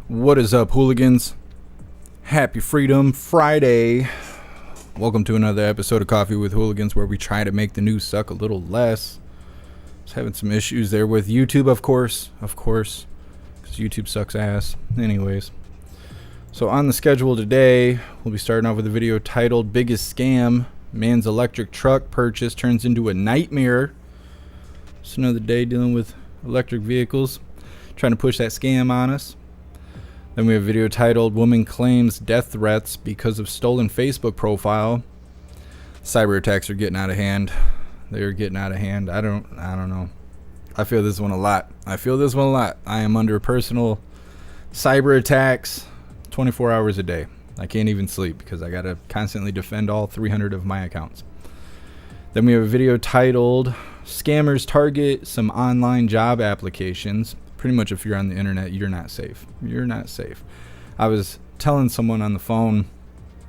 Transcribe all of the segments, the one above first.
What is up, hooligans? Happy Freedom Friday. Welcome to another episode of Coffee with Hooligans, where we try to make the news suck a little less. Just having some issues there with YouTube, of course, because YouTube sucks ass. Anyways, so on the schedule today, we'll be starting off with a video titled "Biggest Scam: Man's Electric Truck Purchase Turns into a Nightmare." It's another day dealing with electric vehicles, trying to push that scam on us. Then we have a video titled "Woman Claims Death Threats Because of Stolen Facebook Profile." Cyber attacks are getting out of hand. They're getting out of hand. I don't know. I feel this one a lot. I am under personal cyber attacks 24 hours a day. I can't even sleep because I got to constantly defend all 300 of my accounts. Then we have a video titled "Scammers Target Some Online Job Applications." Pretty much if you're on the internet, you're not safe. I was telling someone on the phone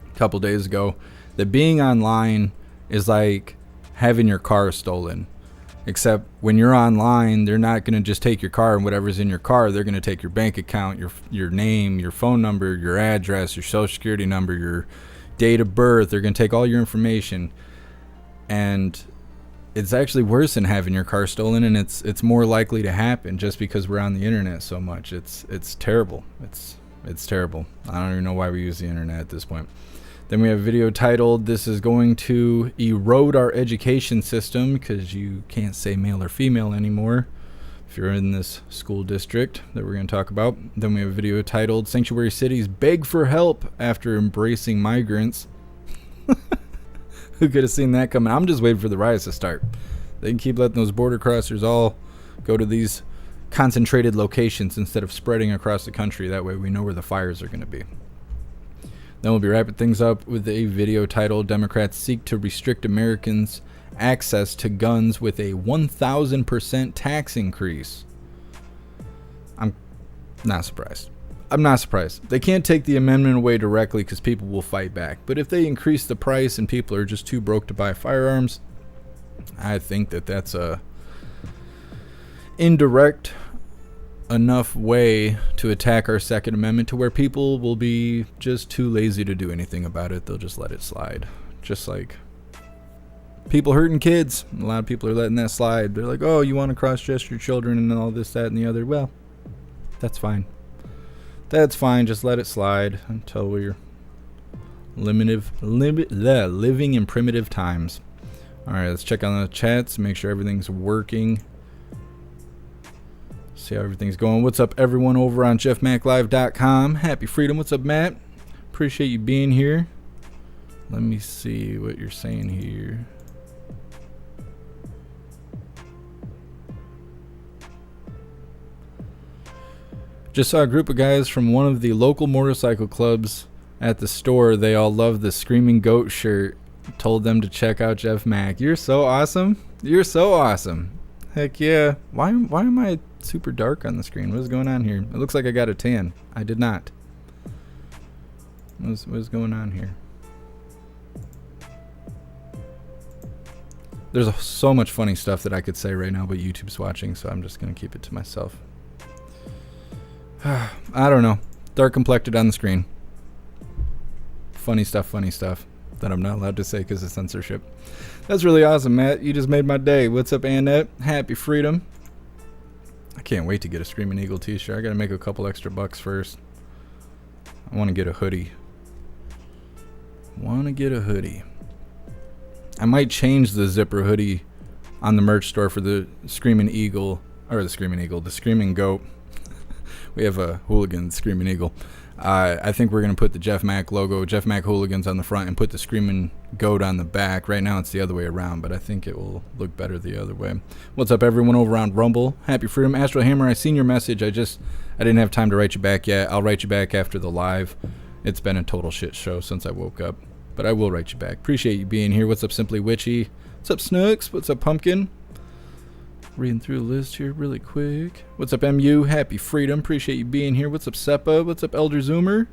a couple days ago that being online is like having your car stolen. Except when you're online, they're not going to just take your car and whatever's in your car. They're going to take your bank account, your name, your phone number, your address, your social security number, your date of birth. They're going to take all your information. And it's actually worse than having your car stolen, and it's more likely to happen just because we're on the internet so much. It's terrible. It's terrible. I don't even know why we use the internet at this point. Then we have a video titled "This is going to erode our education system," because you can't say male or female anymore if you're in this school district that we're going to talk about. Then we have a video titled "Sanctuary Cities Beg for Help After Embracing Migrants." Who could have seen that coming? I'm just waiting for the riots to start. They can keep letting those border crossers all go to these concentrated locations instead of spreading across the country. That way we know where the fires are going to be. Then we'll be wrapping things up with a video titled "Democrats Seek to Restrict Americans' Access to Guns with a 1,000% Tax Increase." I'm not surprised. They can't take the amendment away directly because people will fight back. But if they increase the price and people are just too broke to buy firearms, I think that's a indirect enough way to attack our Second Amendment to where people will be just too lazy to do anything about it. They'll just let it slide. Just like people hurting kids. A lot of people are letting that slide. They're like, "Oh, you want to cross-dress your children and all this, that, and the other." Well, that's fine. Just let it slide until we're living in primitive times. All right, let's check on the chats, make sure everything's working. See how everything's going. What's up, everyone over on jeffmaclive.com? Happy Freedom. What's up, Matt? Appreciate you being here. Let me see what you're saying here. Just saw a group of guys from one of the local motorcycle clubs at the store. They all love the Screaming Goat shirt. Told them to check out Jeff Mac. You're so awesome. Heck yeah. Why am I super dark on the screen? What is going on here? It looks like I got a tan. I did not. What is going on here? There's so much funny stuff that I could say right now, but YouTube's watching, so I'm just going to keep it to myself. I don't know. Dark complected on the screen. Funny stuff that I'm not allowed to say because of censorship. That's really awesome, Matt. You just made my day. What's up, Annette? Happy Freedom. I can't wait to get a Screaming Eagle t-shirt. I got to make a couple extra bucks first. I want to get a hoodie. I might change the zipper hoodie on the merch store for the Screaming Goat. We have a Hooligans Screaming Eagle. I think we're going to put the Jeff Mac logo, Jeff Mac Hooligans on the front, and put the Screaming Goat on the back. Right now it's the other way around, but I think it will look better the other way. What's up, everyone over on Rumble? Happy Freedom. Astro Hammer, I seen your message. I didn't have time to write you back yet. I'll write you back after the live. It's been a total shit show since I woke up, but I will write you back. Appreciate you being here. What's up, Simply Witchy? What's up, Snooks? What's up, Pumpkin? Reading through the list here really quick. What's up, MU? Happy Freedom. Appreciate you being here. What's up, Seppa? What's up, Elder Zoomer?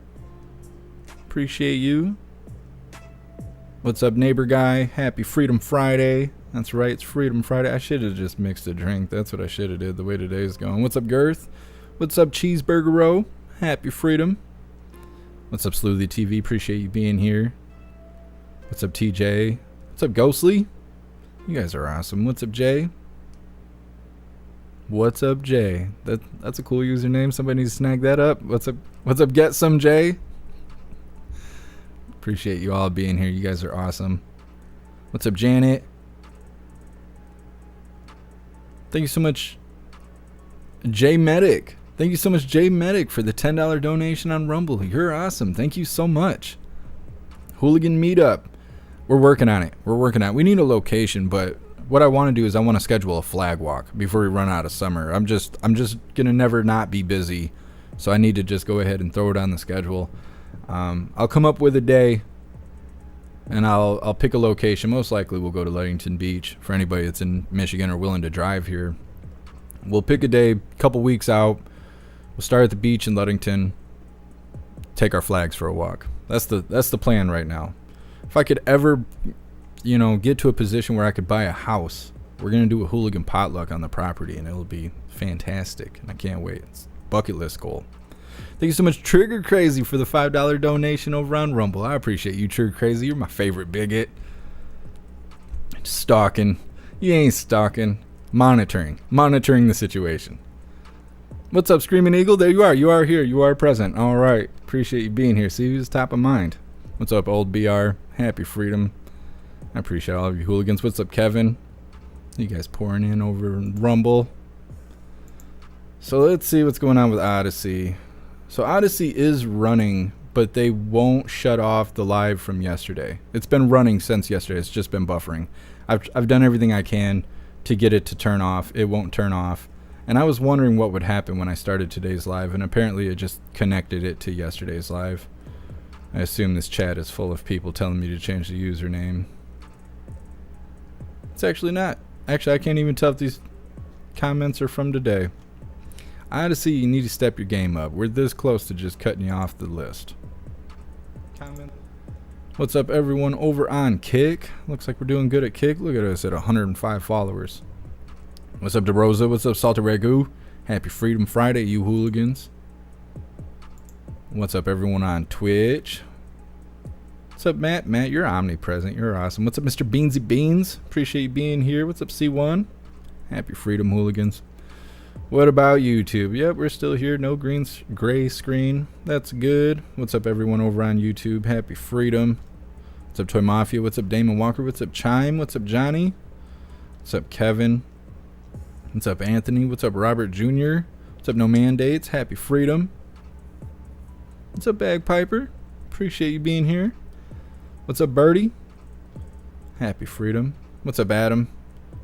Appreciate you. What's up, Neighbor Guy? Happy Freedom Friday. That's right, it's Freedom Friday. I should have just mixed a drink. That's what I should have did the way today's going. What's up, Girth? What's up, Cheeseburger Row? Happy freedom. What's up, Sleuthy TV? Appreciate you being here. What's up, TJ? What's up, Ghostly? You guys are awesome. What's up, Jay? What's up, Jay? That's a cool username. Somebody needs to snag that up. What's up? What's up, Get Some Jay? Appreciate you all being here. You guys are awesome. What's up, Janet? Thank you so much, J Medic. Thank you so much, J Medic, for the $10 donation on Rumble. You're awesome. Thank you so much. Hooligan Meetup. We're working on it. We need a location, but what I want to do is I want to schedule a flag walk before we run out of summer. I'm just gonna never not be busy, so I need to just go ahead and throw it on the schedule. I'll come up with a day, and I'll pick a location. Most likely we'll go to Ludington Beach for anybody that's in Michigan or willing to drive here. We'll pick a day, couple weeks out. We'll start at the beach in Ludington. Take our flags for a walk. That's the plan right now. If I could ever, get to a position where I could buy a house, we're gonna do a hooligan potluck on the property, and it'll be fantastic. And I can't wait. It's a bucket list goal. Thank you so much, Trigger Crazy, for the $5 donation over on Rumble. I appreciate you, Trigger Crazy. You're my favorite bigot. Stalking. You ain't stalking. Monitoring the situation. What's up, Screaming Eagle? There you are. You are here. You are present. All right. Appreciate you being here. See who's top of mind. What's up, Old BR? Happy freedom. I appreciate all of you hooligans. What's up, Kevin? You guys pouring in over Rumble. So let's see what's going on with Odyssey. So Odyssey is running, but they won't shut off the live from yesterday. It's been running since yesterday. It's just been buffering. I've done everything I can to get it to turn off. It won't turn off. And I was wondering what would happen when I started today's live, and apparently it just connected it to yesterday's live. I assume this chat is full of people telling me to change the username. It's actually not. Actually, I can't even tell if these comments are from today. Odyssey, you need to step your game up. We're this close to just cutting you off the list. Comment. What's up, everyone over on Kick? Looks like we're doing good at Kick. Look at us at 105 followers. What's up, DeRosa? What's up, Salty Ragu? Happy Freedom Friday, you hooligans. What's up, everyone on Twitch? What's up, Matt? Matt, you're omnipresent. You're awesome. What's up, Mr. Beansy Beans? Appreciate you being here. What's up, C1? Happy Freedom, hooligans. What about YouTube? Yep, we're still here. No gray screen. That's good. What's up, everyone over on YouTube? Happy Freedom. What's up, Toy Mafia? What's up, Damon Walker? What's up, Chime? What's up, Johnny? What's up, Kevin? What's up, Anthony? What's up, Robert Jr.? What's up, No Mandates? Happy Freedom. What's up, Bagpiper? Appreciate you being here. What's up, Birdie? Happy Freedom. What's up, Adam?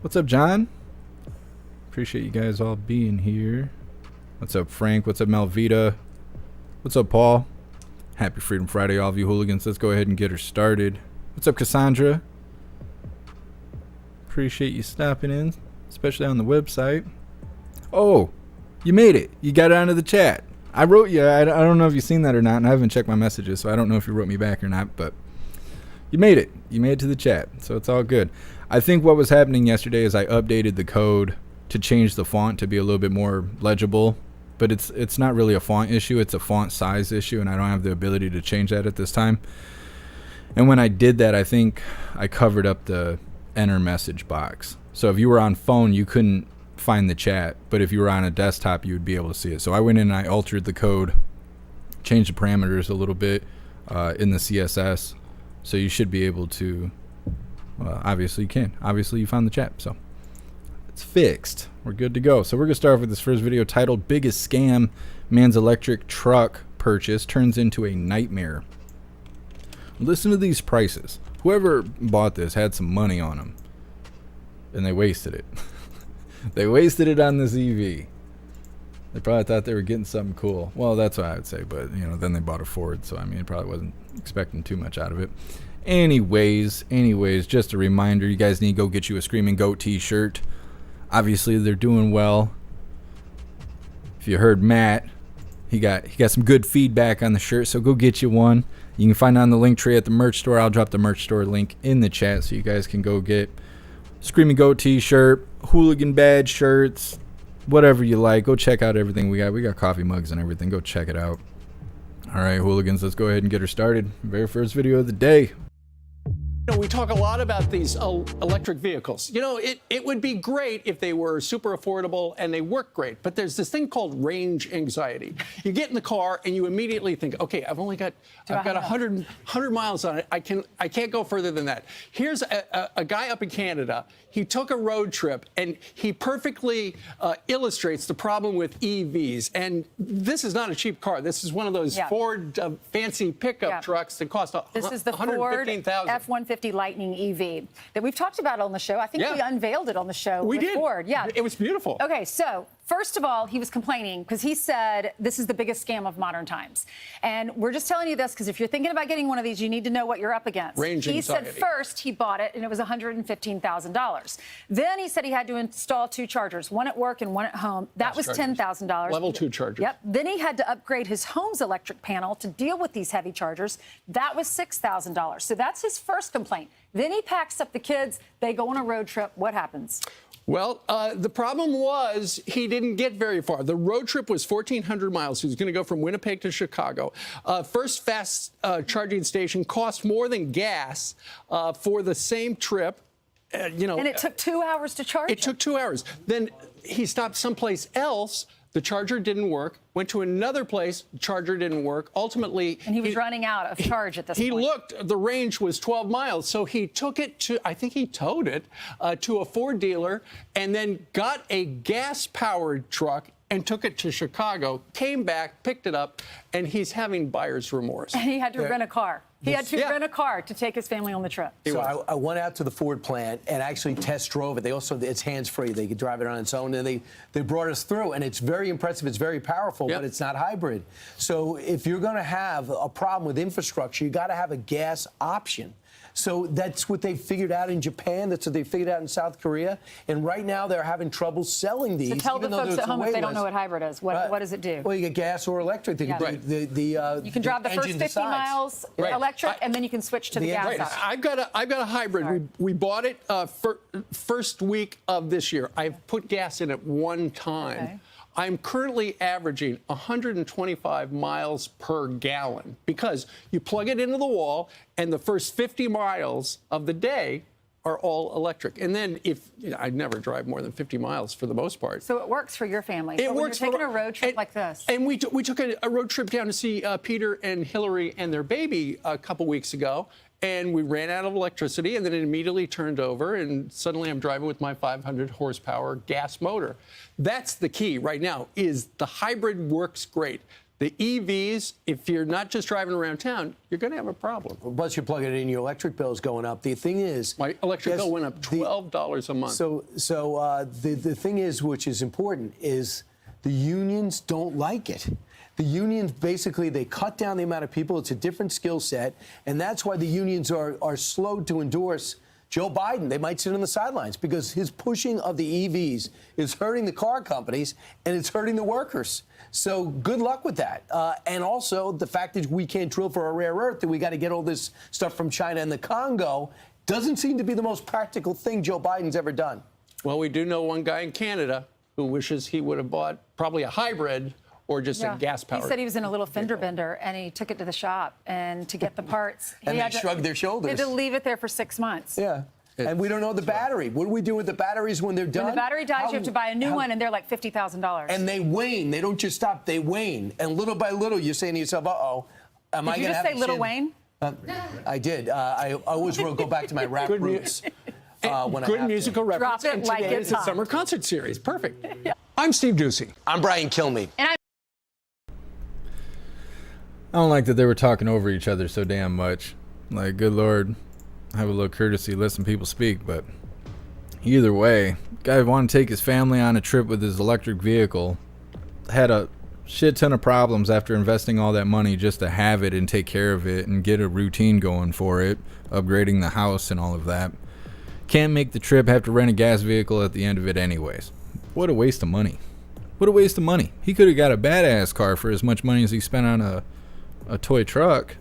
What's up, John? Appreciate you guys all being here. What's up, Frank? What's up, Melvita? What's up, Paul? Happy Freedom Friday, all of you hooligans. Let's go ahead and get her started. What's up, Cassandra? Appreciate you stopping in, especially on the website. Oh, you made it. You got it onto the chat. I wrote you. I don't know if you've seen that or not, and I haven't checked my messages, so I don't know if you wrote me back or not, but you made it. You made it to the chat, so it's all good. I think what was happening yesterday is I updated the code to change the font to be a little bit more legible, but it's not really a font issue. It's a font size issue, and I don't have the ability to change that at this time. And when I did that, I think I covered up the enter message box. So if you were on phone, you couldn't find the chat, but if you were on a desktop, you would be able to see it. So I went in and I altered the code, changed the parameters a little bit in the CSS, so you should be able to, obviously you can. Obviously you found the chat, so it's fixed. We're good to go. So we're going to start off with this first video titled Biggest Scam, Man's Electric Truck Purchase Turns into a Nightmare. Listen to these prices. Whoever bought this had some money on them, and they wasted it. They wasted it on this EV. They probably thought they were getting something cool. Well, that's what I would say, but then they bought a Ford, so I mean, probably wasn't expecting too much out of it. Anyways, just a reminder, you guys need to go get you a Screaming Goat t-shirt. Obviously, they're doing well. If you heard Matt, he got some good feedback on the shirt, so go get you one. You can find it on the link tree at the merch store. I'll drop the merch store link in the chat so you guys can go get Screaming Goat t-shirt, Hooligan badge shirts, whatever you like. Go check out everything we got. We got coffee mugs and everything. Go check it out. All right, hooligans, let's go ahead and get her started. Very first video of the day. We talk a lot about these electric vehicles. It would be great if they were super affordable and they work great, but there's this thing called range anxiety. You get in the car and you immediately think, okay, I've got 100 miles on it. I can't go further than that. Here's a guy up in Canada. He took a road trip and he perfectly illustrates the problem with EVs. And this is not a cheap car. This is one of those Ford fancy pickup trucks that cost This is the Ford F-150 Lightning EV that we've talked about on the show. I think we unveiled it on the show with Ford. Yeah, it was beautiful. Okay, so first of all, he was complaining because he said this is the biggest scam of modern times. And we're just telling you this because if you're thinking about getting one of these, you need to know what you're up against. Range anxiety. He said first he bought it and it was $115,000. Then he said he had to install 2 chargers, one at work and one at home. That was $10,000. Level 2 chargers. Yep. Then he had to upgrade his home's electric panel to deal with these heavy chargers. That was $6,000. So that's his first complaint. Then he packs up the kids. They go on a road trip. What happens? Well, the problem was he didn't get very far. The road trip was 1,400 miles. He was going to go from Winnipeg to Chicago. First fast charging station cost more than gas for the same trip. And it took 2 hours to charge. It took 2 hours. Then he stopped someplace else. The charger didn't work. Went to another place. The charger didn't work. Ultimately, and he was running out of charge at this point. He looked. The range was 12 miles, so he took it to. I think he towed it to a Ford dealer, and then got a gas-powered truck and took it to Chicago. Came back, picked it up, and he's having buyer's remorse. And he had to rent a car. He had to rent a car to take his family on the trip. So I went out to the Ford plant and actually test drove it. They also, it's hands-free. They could drive it on its own. And they brought us through. And it's very impressive. It's very powerful, but it's not hybrid. So if you're going to have a problem with infrastructure, you got to have a gas option. So that's what they figured out in Japan. That's what they figured out in South Korea. And right now they're having trouble selling these. So tell the folks at home if they don't know what hybrid is. What does it do? Well, you get gas or electric. You can drive the first 50 miles electric, and then you can switch to the gas option. I've got a hybrid. We bought it first week of this year. I've put gas in it one time. Okay. I'm currently averaging 125 miles per gallon because you plug it into the wall and the first 50 miles of the day are all electric. And then I never drive more than 50 miles for the most part. So it works for your family. It works. When you're taking a road trip like this. And we took a road trip down to see Peter and Hillary and their baby a couple weeks ago. And we ran out of electricity, and then it immediately turned over, and suddenly I'm driving with my 500 horsepower gas motor. That's the key right now, is the hybrid works great. The EVs, if you're not just driving around town, you're going to have a problem. Plus, you plug it in, your electric bill's going up. The thing is... My electric bill went up $12 a month. So the thing is, which is important, is the unions don't like it. The unions, basically, they cut down the amount of people. It's a different skill set. And that's why the unions are slow to endorse Joe Biden. They might sit on the sidelines because his pushing of the EVs is hurting the car companies and it's hurting the workers. So good luck with that. And also the fact that we can't drill for a rare earth, that we got to get all this stuff from China and the Congo, doesn't seem to be the most practical thing Joe Biden's ever done. Well, we do know one guy in Canada who wishes he would have bought probably a hybrid or just a gas-powered. He said he was in a little fender bender, and he took it to the shop, and to get the parts, and they shrugged their shoulders. They had to leave it there for 6 months. Yeah. And we don't know the battery. What do we do with the batteries when they're done? When the battery dies, you have to buy a new one, and they're like $50,000. And they wane. They don't just stop. They wane. And little by little, you're saying to yourself, uh-oh, am I going to have Did you just say Little Wayne? I did. I always go back to my rap roots. Good musical reference. Drop it like it's a summer concert series. Perfect. I'm Steve Ducey. I'm Brian Kilmeade. And I don't like that they were talking over each other so damn much. Like, good Lord, have a little courtesy, listen people speak. But either way, guy wanted to take his family on a trip with his electric vehicle. Had a shit ton of problems after investing all that money just to have it and take care of it and get a routine going for it, upgrading the house and all of that. Can't make the trip, have to rent a gas vehicle at the end of it anyways. What a waste of money. What a waste of money. He could have got a badass car for as much money as he spent on a toy truck.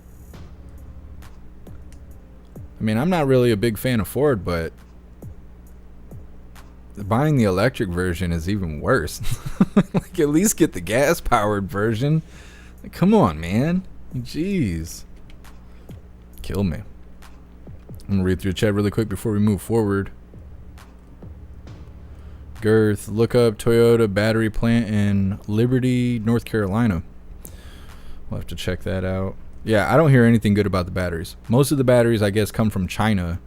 I mean, I'm not really a big fan of Ford, but buying the electric version is even worse. Like, at least get the gas powered version. Like, come on, man. Jeez. Kill me. I'm gonna read through the chat really quick before we move forward. Girth, look up Toyota battery plant in Liberty, North Carolina. We'll have to check that out. Yeah, I don't hear anything good about the batteries. Most of the batteries, I guess, come from China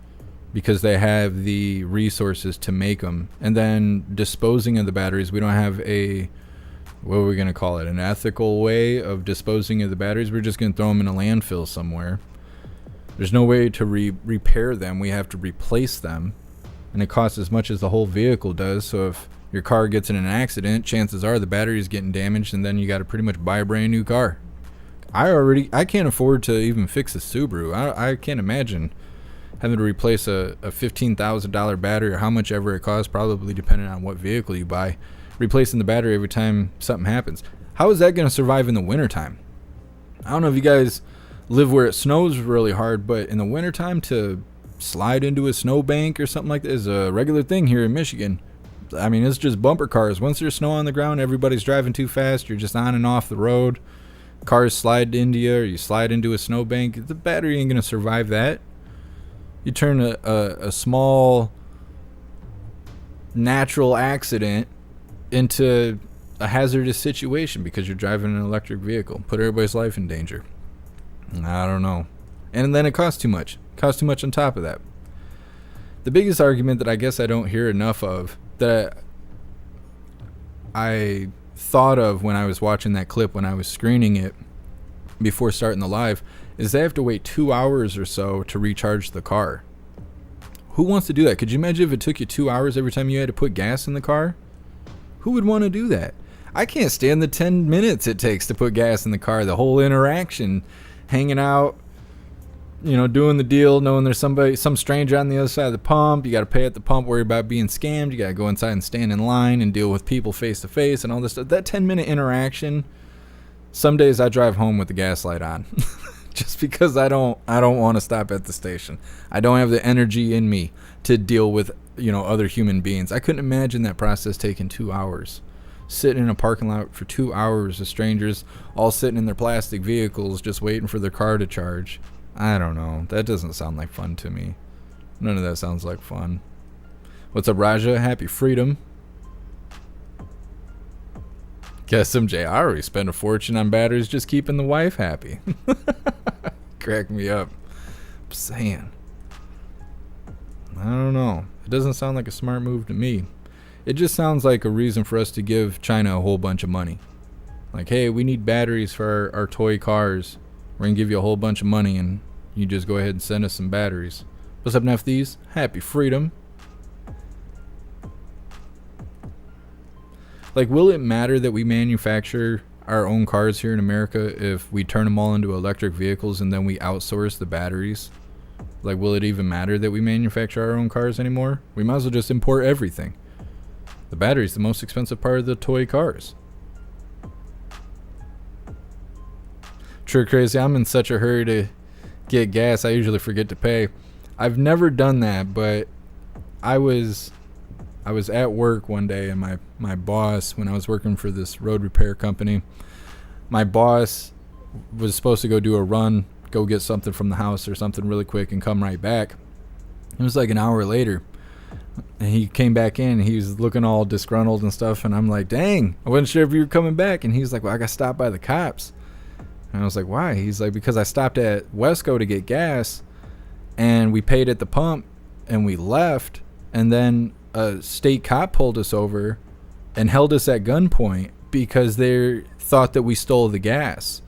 because they have the resources to make them. And then disposing of the batteries, we don't have a, what are we going to call it, an ethical way of disposing of the batteries. We're just going to throw them in a landfill somewhere. There's no way to repair them. We have to replace them. And it costs as much as the whole vehicle does. So if your car gets in an accident, chances are the battery is getting damaged, and then you got to pretty much buy a brand new car. I can't afford to even fix a Subaru. I can't imagine having to replace a $15,000 battery, or how much ever it costs, probably depending on what vehicle you buy, replacing the battery every time something happens. How is that going to survive in the wintertime? I don't know if you guys live where it snows really hard, but in the wintertime to slide into a snowbank or something like that is a regular thing here in Michigan. I mean, it's just bumper cars. Once there's snow on the ground, everybody's driving too fast. You're just on and off the road. Cars slide into you, or you slide into a snowbank. The battery ain't going to survive that. You turn a small natural accident into a hazardous situation because you're driving an electric vehicle. Put everybody's life in danger. I don't know. And then it costs too much. Costs too much on top of that. The biggest argument that I guess I don't hear enough of, that I thought of when I was watching that clip, when I was screening it before starting the live, is they have to wait 2 hours or so to recharge the car. Who wants to do that? Could you imagine if it took you 2 hours every time you had to put gas in the car? Who would want to do that? I can't stand the 10 minutes it takes to put gas in the car. The whole interaction, hanging out, you know, doing the deal, knowing there's some stranger on the other side of the pump. You got to pay at the pump, worry about being scammed. You got to go inside and stand in line and deal with people face to face and all this stuff. That 10-minute interaction, some days I drive home with the gas light on just because I don't want to stop at the station. I don't have the energy in me to deal with, you know, other human beings. I couldn't imagine that process taking 2 hours. Sitting in a parking lot for 2 hours with strangers all sitting in their plastic vehicles just waiting for their car to charge. I don't know. That doesn't sound like fun to me. None of that sounds like fun. What's up, Raja? Happy freedom. Guess MJ, I already spent a fortune on batteries just keeping the wife happy. Crack me up. I'm saying. I don't know. It doesn't sound like a smart move to me. It just sounds like a reason for us to give China a whole bunch of money. Like, hey, we need batteries for our toy cars. We're going to give you a whole bunch of money, and you just go ahead and send us some batteries. What's up, NFTs? Happy freedom. Like, will it matter that we manufacture our own cars here in America if we turn them all into electric vehicles and then we outsource the batteries? Like, will it even matter that we manufacture our own cars anymore? We might as well just import everything. The battery's the most expensive part of the toy cars. True crazy, I'm in such a hurry to get gas, I usually forget to pay. I've never done that, but I was at work one day, and my boss, when I was working for this road repair company, my boss was supposed to go do a run, go get something from the house or something really quick and come right back. It was like an hour later, and he came back in, and he was looking all disgruntled and stuff, and I'm like, dang, I wasn't sure if you were coming back. And he's like, well, I got stopped by the cops. And I was like, why? He's like, because I stopped at Wesco to get gas, and we paid at the pump, and we left, and then a state cop pulled us over and held us at gunpoint because they thought that we stole the gas.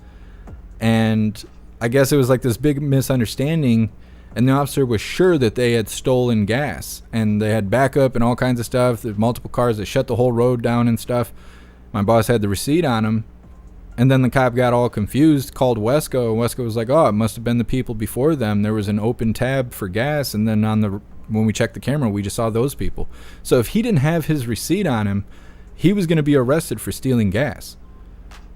And I guess it was like this big misunderstanding, and the officer was sure that they had stolen gas, and they had backup and all kinds of stuff. There's multiple cars that shut the whole road down and stuff. My boss had the receipt on him. And then the cop got all confused, called Wesco, and Wesco was like, oh, it must have been the people before them. There was an open tab for gas, and then when we checked the camera, we just saw those people. So if he didn't have his receipt on him, he was going to be arrested for stealing gas.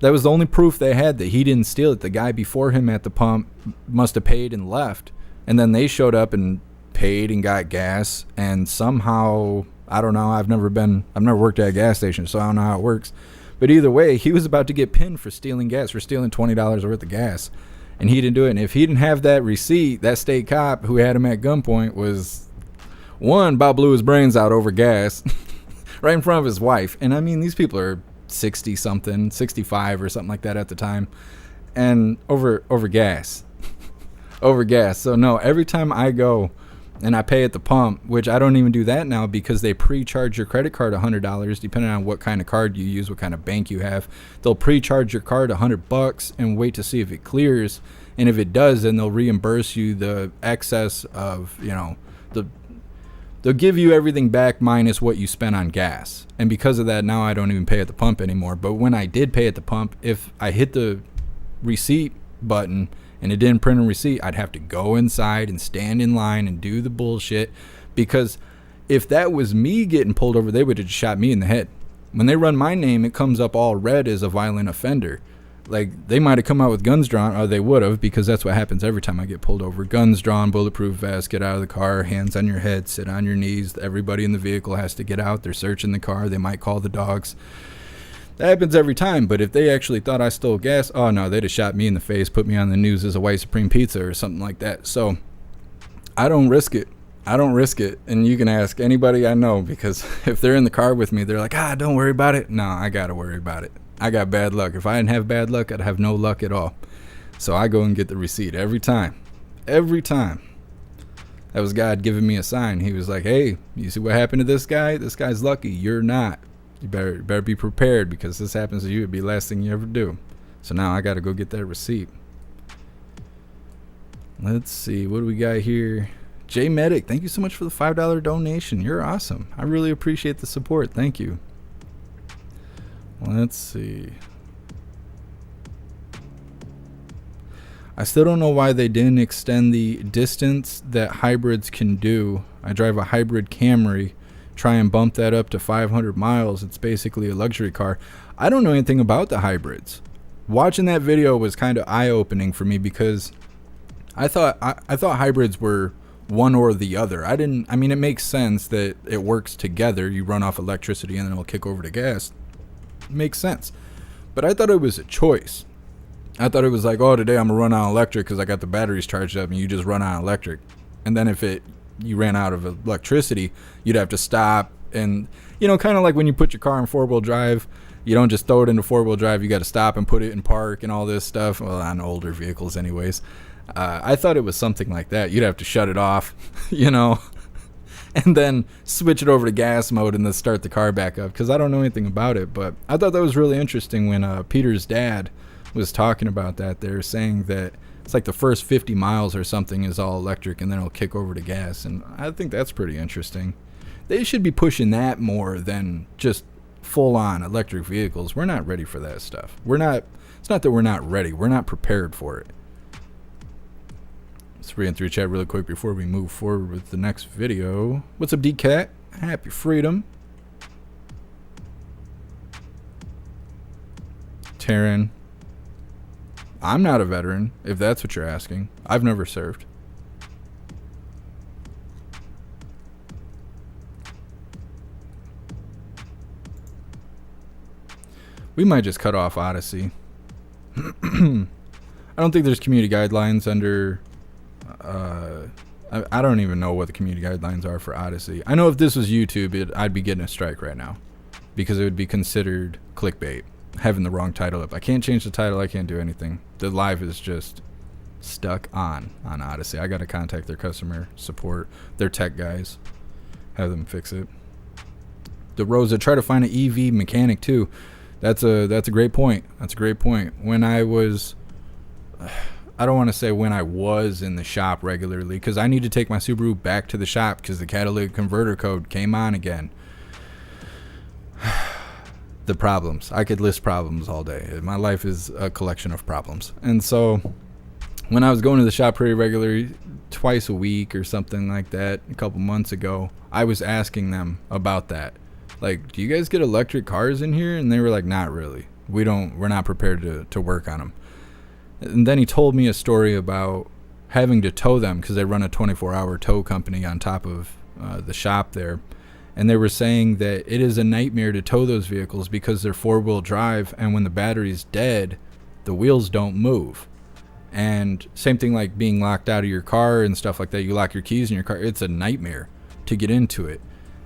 That was the only proof they had that he didn't steal it. The guy before him at the pump must have paid and left, and then they showed up and paid and got gas, and somehow I don't know. I've never worked at a gas station, so I don't know how it works. But either way, he was about to get pinned for stealing gas, for stealing $20 worth of gas. And he didn't do it. And if he didn't have that receipt, that state cop who had him at gunpoint was, one, about blew his brains out over gas right in front of his wife. And I mean, these people are 60-something, 65 or something like that at the time. And over gas. Over gas. So, no, every time I go and I pay at the pump, which I don't even do that now because they pre-charge your credit card $100, depending on what kind of card you use, what kind of bank you have. They'll pre-charge your card $100 and wait to see if it clears. And if it does, then they'll reimburse you the excess of, they'll give you everything back minus what you spent on gas. And because of that, now I don't even pay at the pump anymore. But when I did pay at the pump, if I hit the receipt button and it didn't print a receipt, I'd have to go inside and stand in line and do the bullshit, because if that was me getting pulled over, they would have shot me in the head. When they run my name, it comes up all red as a violent offender. Like, they might have come out with guns drawn, or they would have, because that's what happens every time I get pulled over. Guns drawn, bulletproof vest, get out of the car, hands on your head, sit on your knees. Everybody in the vehicle has to get out. They're searching the car. They might call the dogs. That happens every time. But if they actually thought I stole gas, oh no, they'd have shot me in the face, put me on the news as a white supreme pizza or something like that. So I don't risk it. I don't risk it. And you can ask anybody I know, because if they're in the car with me, they're like, don't worry about it. No, I got to worry about it. I got bad luck. If I didn't have bad luck, I'd have no luck at all. So I go and get the receipt every time. Every time. That was God giving me a sign. He was like, hey, you see what happened to this guy? This guy's lucky. You're not. You better be prepared, because this happens to you. It'd be the last thing you ever do. So now I got to go get that receipt. Let's see. What do we got here? J Medic, thank you so much for the $5 donation. You're awesome. I really appreciate the support. Thank you. Let's see. I still don't know why they didn't extend the distance that hybrids can do. I drive a hybrid Camry. Try and bump that up to 500 miles. It's basically a luxury car. I don't know anything about the hybrids. Watching that video was kind of eye-opening for me, because I thought hybrids were one or the other. I mean, it makes sense that it works together. You run off electricity and then it'll kick over to gas. It makes sense. But I thought it was a choice. I thought it was like, today I'm gonna run on electric because I got the batteries charged up, and you just run on electric. And then if you ran out of electricity, you'd have to stop. And, kind of like when you put your car in four-wheel drive, you don't just throw it into four-wheel drive. You got to stop and put it in park and all this stuff. Well, on older vehicles anyways. I thought it was something like that. You'd have to shut it off, and then switch it over to gas mode and then start the car back up, because I don't know anything about it. But I thought that was really interesting when Peter's dad was talking about that. They're saying that it's like the first 50 miles or something is all electric, and then it'll kick over to gas. And I think that's pretty interesting. They should be pushing that more than just full-on electric vehicles. We're not ready for that stuff. It's not that we're not ready. We're not prepared for it. Let's read through chat really quick before we move forward with the next video. What's up, D-Cat? Happy freedom. Taryn. I'm not a veteran, if that's what you're asking. I've never served. We might just cut off Odyssey. I don't think there's community guidelines under... I don't even know what the community guidelines are for Odyssey. I know if this was YouTube, I'd be getting a strike right now, because it would be considered clickbait, having the wrong title up. I can't change the title. I can't do anything. The live is just stuck on Odyssey. I got to contact their customer support, their tech guys, have them fix it. The Rosa, try to find an EV mechanic too. That's a great point. That's a great point. When I was... I don't want to say when I was in the shop regularly, because I need to take my Subaru back to the shop because the catalytic converter code came on again. The problems. I could list problems all day. My life is a collection of problems. And so when I was going to the shop pretty regularly, twice a week or something like that, a couple months ago, I was asking them about that. Like, do you guys get electric cars in here? And they were like, not really. We're not prepared to work on them. And then he told me a story about having to tow them because they run a 24-hour tow company on top of the shop there. And they were saying that it is a nightmare to tow those vehicles because they're 4-wheel drive, and when the battery's dead, the wheels don't move. And same thing like being locked out of your car and stuff like that. You lock your keys in your car. It's a nightmare to get into it.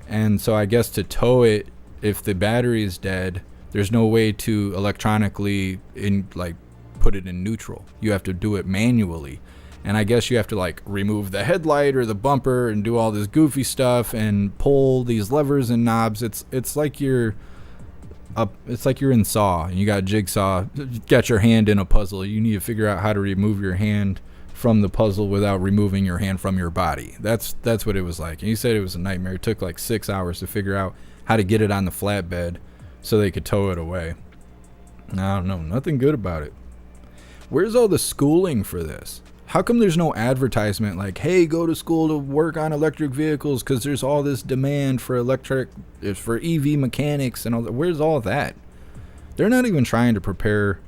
And so I guess to tow it, if the battery is dead, there's no way to electronically put it in neutral. You have to do it manually. And I guess you have to like remove the headlight or the bumper and do all this goofy stuff and pull these levers and knobs. It's like you're in Saw and you got Jigsaw, got your hand in a puzzle. You need to figure out how to remove your hand from the puzzle without removing your hand from your body. That's what it was like. And he said it was a nightmare. It took like 6 hours to figure out how to get it on the flatbed so they could tow it away. I don't know, nothing good about it. Where's all the schooling for this? How come there's no advertisement like, hey, go to school to work on electric vehicles because there's all this demand for EV mechanics and all that? Where's all that? They're not even trying to prepare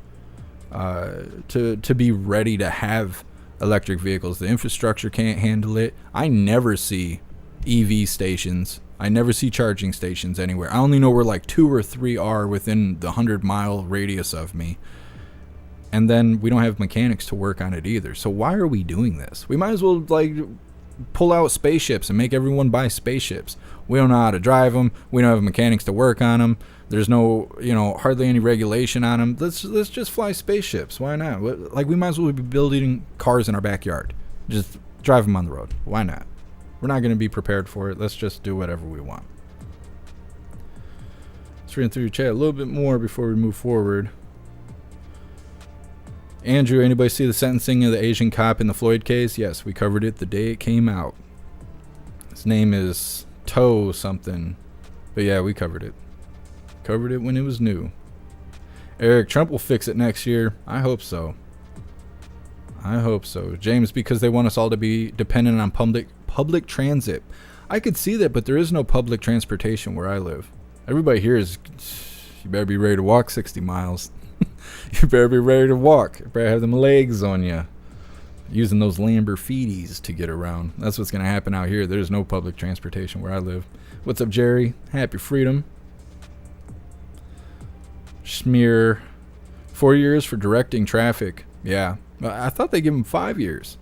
to be ready to have electric vehicles. The infrastructure can't handle it. I never see EV stations. I never see charging stations anywhere. I only know where like 2 or 3 are within the 100-mile radius of me. And then we don't have mechanics to work on it either. So why are we doing this? We might as well like pull out spaceships and make everyone buy spaceships. We don't know how to drive them. We don't have mechanics to work on them. There's no, hardly any regulation on them. Let's just fly spaceships. Why not? Like, we might as well be building cars in our backyard. Just drive them on the road. Why not? We're not going to be prepared for it. Let's just do whatever we want. Let's read through your chat a little bit more before we move forward. Andrew, anybody see the sentencing of the Asian cop in the Floyd case? Yes, we covered it the day it came out. His name is Toe something. But yeah, we covered it. Covered it when it was new. Eric, Trump will fix it next year. I hope so. I hope so. James, because they want us all to be dependent on public transit. I could see that, but there is no public transportation where I live. Everybody here is, you better be ready to walk 60 miles. You better be ready to walk. You better have them legs on you. Using those Lamborghinis to get around. That's what's going to happen out here. There's no public transportation where I live. What's up, Jerry? Happy freedom. Schmear. 4 years for directing traffic. Yeah. I thought they gave him 5 years.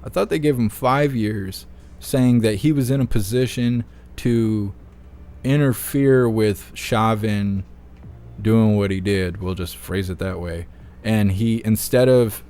I thought they gave him 5 years saying that he was in a position to interfere with Chauvin doing what he did. We'll just phrase it that way. And he, instead of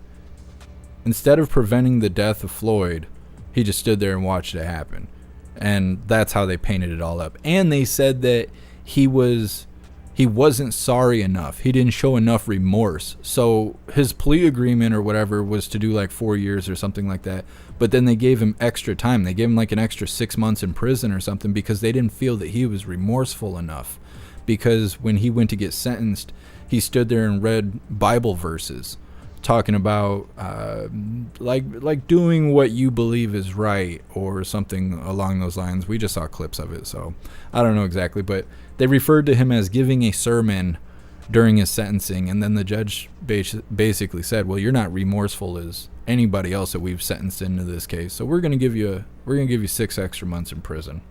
preventing the death of Floyd, he just stood there and watched it happen. And that's how they painted it all up. And they said that he wasn't sorry enough. He didn't show enough remorse. So his plea agreement or whatever was to do like 4 years or something like that. But then they gave him extra time. They gave him like an extra 6 months in prison or something because they didn't feel that he was remorseful enough. Because when he went to get sentenced, he stood there and read Bible verses talking about like doing what you believe is right or something along those lines. We just saw clips of it, so I don't know exactly, but they referred to him as giving a sermon during his sentencing, and then the judge basically said, well, you're not remorseful as anybody else that we've sentenced into this case, so we're going to give you 6 extra months in prison.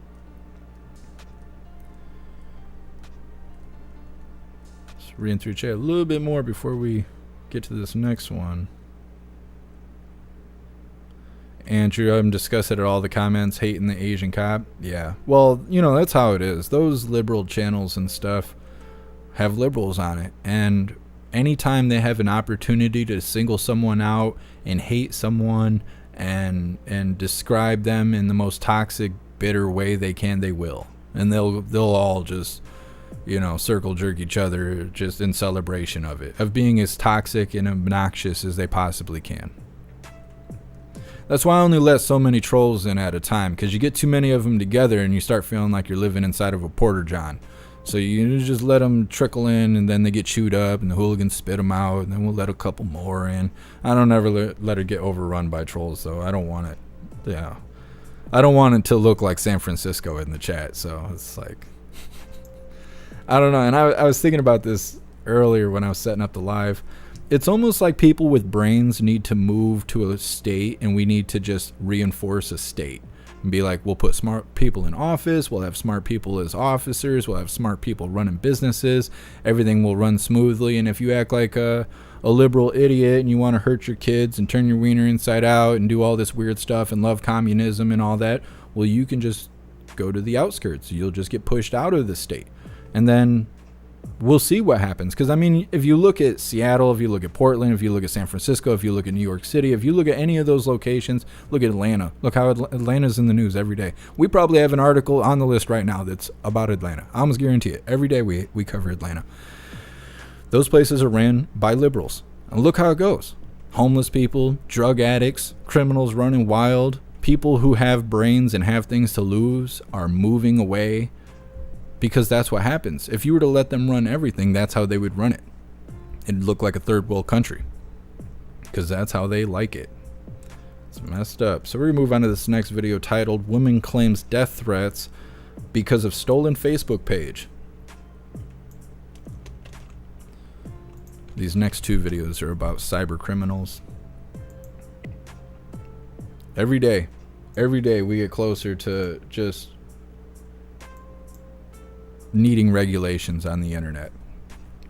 Just reading through the chat a little bit more before we get to this next one. Andrew, I'm discussing it all the comments hating the Asian cop. Yeah, well, that's how it is. Those liberal channels and stuff have liberals on it, and anytime they have an opportunity to single someone out and hate someone and describe them in the most toxic, bitter way they can, they will, and they'll all just circle jerk each other just in celebration of being as toxic and obnoxious as they possibly can. That's why I only let so many trolls in at a time, because you get too many of them together and you start feeling like you're living inside of a porta-john. So you just let them trickle in, and then they get chewed up, and the hooligans spit them out, and then we'll let a couple more in. I don't ever let it get overrun by trolls, though. I don't want it. Yeah, I don't want it to look like San Francisco in the chat. So it's like, I don't know. And I was thinking about this earlier when I was setting up the live. It's almost like people with brains need to move to a state, and we need to just reinforce a state. and be like, we'll put smart people in office, we'll have smart people as officers, we'll have smart people running businesses, everything will run smoothly. And if you act like a liberal idiot and you want to hurt your kids and turn your wiener inside out and do all this weird stuff and love communism and all that, well, you can just go to the outskirts. You'll just get pushed out of the state. And then we'll see what happens. Because, I mean, if you look at Seattle, if you look at Portland, if you look at San Francisco, if you look at New York City, if you look at any of those locations, look at Atlanta. Look how Atlanta's in the news every day. We probably have an article on the list right now that's about Atlanta. I almost guarantee it. Every day we cover Atlanta. Those places are ran by liberals. And look how it goes. Homeless people, drug addicts, criminals running wild, people who have brains and have things to lose are moving away. Because that's what happens. If you were to let them run everything, that's how they would run it. It'd look like a third world country. Because that's how they like it. It's messed up. So we're going to move on to this next video titled, Woman Claims Death Threats Because of Stolen Facebook Page. These next two videos are about cyber criminals. Every day we get closer to just needing regulations on the internet,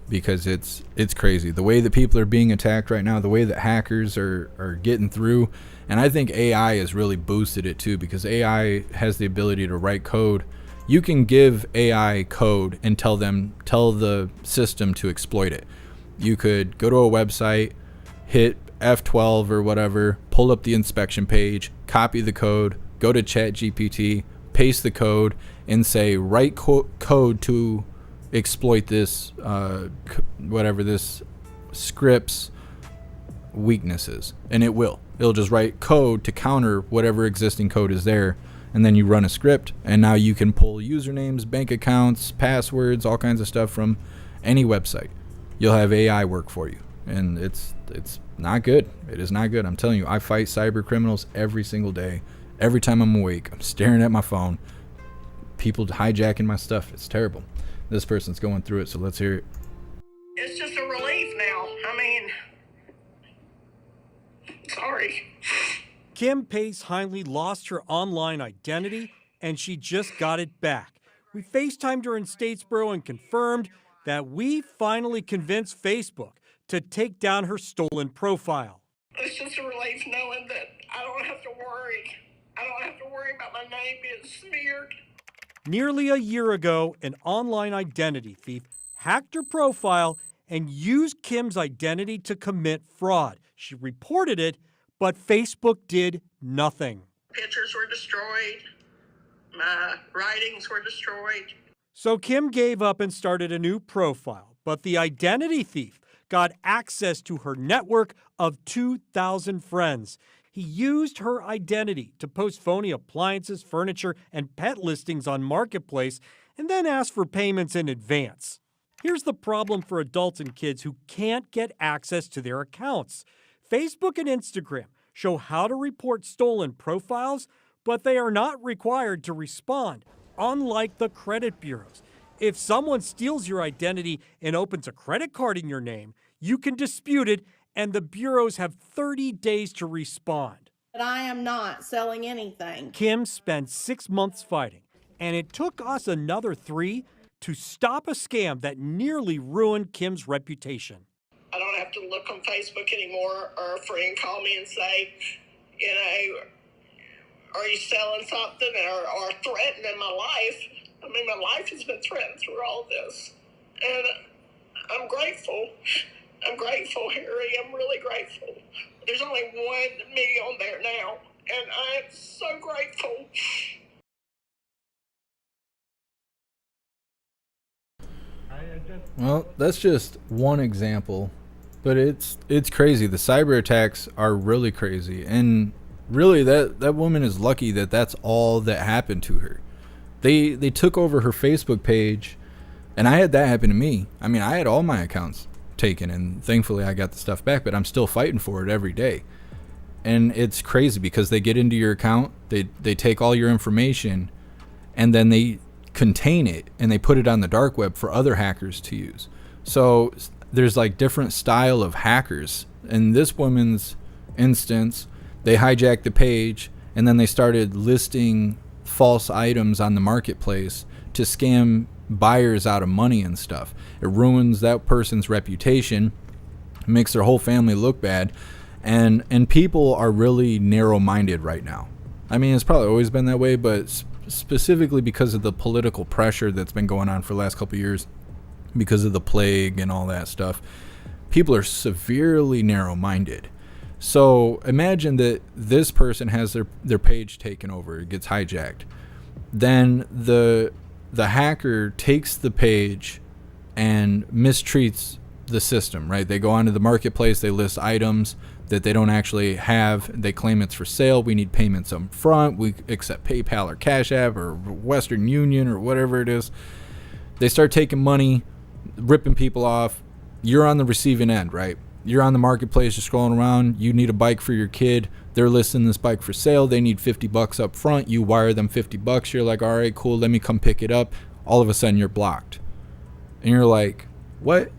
because it's crazy the way that people are being attacked right now, the way that hackers are getting through. And I think AI has really boosted it too, because AI has the ability to write code. You can give AI code and tell the system to exploit it. You could go to a website, hit F12 or whatever, pull up the inspection page, copy the code, go to ChatGPT, paste the code, and say, write code to exploit this, whatever this script's weaknesses. And it will. It'll just write code to counter whatever existing code is there. And then you run a script, and now you can pull usernames, bank accounts, passwords, all kinds of stuff from any website. You'll have AI work for you. And it's not good. It is not good. I'm telling you, I fight cyber criminals every single day. Every time I'm awake, I'm staring at my phone. People hijacking my stuff. It's terrible. This person's going through it, so let's hear it. It's just a relief now. I mean, sorry. Kim Pace-Heinley lost her online identity, and she just got it back. We FaceTimed her in Statesboro and confirmed that we finally convinced Facebook to take down her stolen profile. It's just a relief knowing that I don't have to worry. I don't have to worry about my name being smeared. Nearly a year ago, an online identity thief hacked her profile and used Kim's identity to commit fraud. She reported it, but Facebook did nothing. Pictures were destroyed. My writings were destroyed. So Kim gave up and started a new profile, but the identity thief got access to her network of 2,000 friends. He used her identity to post phony appliances, furniture, and pet listings on Marketplace, and then asked for payments in advance. Here's the problem for adults and kids who can't get access to their accounts. Facebook and Instagram show how to report stolen profiles, but they are not required to respond, unlike the credit bureaus. If someone steals your identity and opens a credit card in your name, you can dispute it, and the bureaus have 30 days to respond. But I am not selling anything. Kim spent 6 months fighting, and it took us another 3 to stop a scam that nearly ruined Kim's reputation. I don't have to look on Facebook anymore, or a friend call me and say, are you selling something, or threatening my life? I mean, my life has been threatened through all of this. And I'm grateful. I'm grateful, Harry. I'm really grateful. There's only 1 me on there now, and I'm so grateful. Well, that's just one example, but it's crazy. The cyber attacks are really crazy, and really that woman is lucky that that's all that happened to her. They took over her Facebook page, and I had that happen to me. I mean, I had all my accounts taken, and thankfully I got the stuff back, but I'm still fighting for it every day. And it's crazy because they get into your account, they take all your information, and then they contain it and they put it on the dark web for other hackers to use. So there's like different style of hackers. In this woman's instance, they hijacked the page And then they started listing false items on the marketplace to scam buyers out of money and stuff. It ruins that person's reputation, makes their whole family look bad, and people are really narrow-minded right now. I mean, it's probably always been that way, but specifically because of the political pressure that's been going on for the last couple of years, because of the plague and all that stuff, people are severely narrow-minded. So imagine that this person has their page taken over, it gets hijacked. Then the hacker takes the page and mistreats the system, right? They go onto the marketplace, they list items that they don't actually have. They claim it's for sale. We need payments up front. We accept PayPal or Cash App or Western Union or whatever it is. They start taking money, ripping people off. You're on the receiving end, right? You're on the marketplace, you're scrolling around. You need a bike for your kid. They're listing this bike for sale. They need $50 up front. You wire them $50. You're like, all right, cool. Let me come pick it up. All of a sudden, you're blocked. And you're like, what?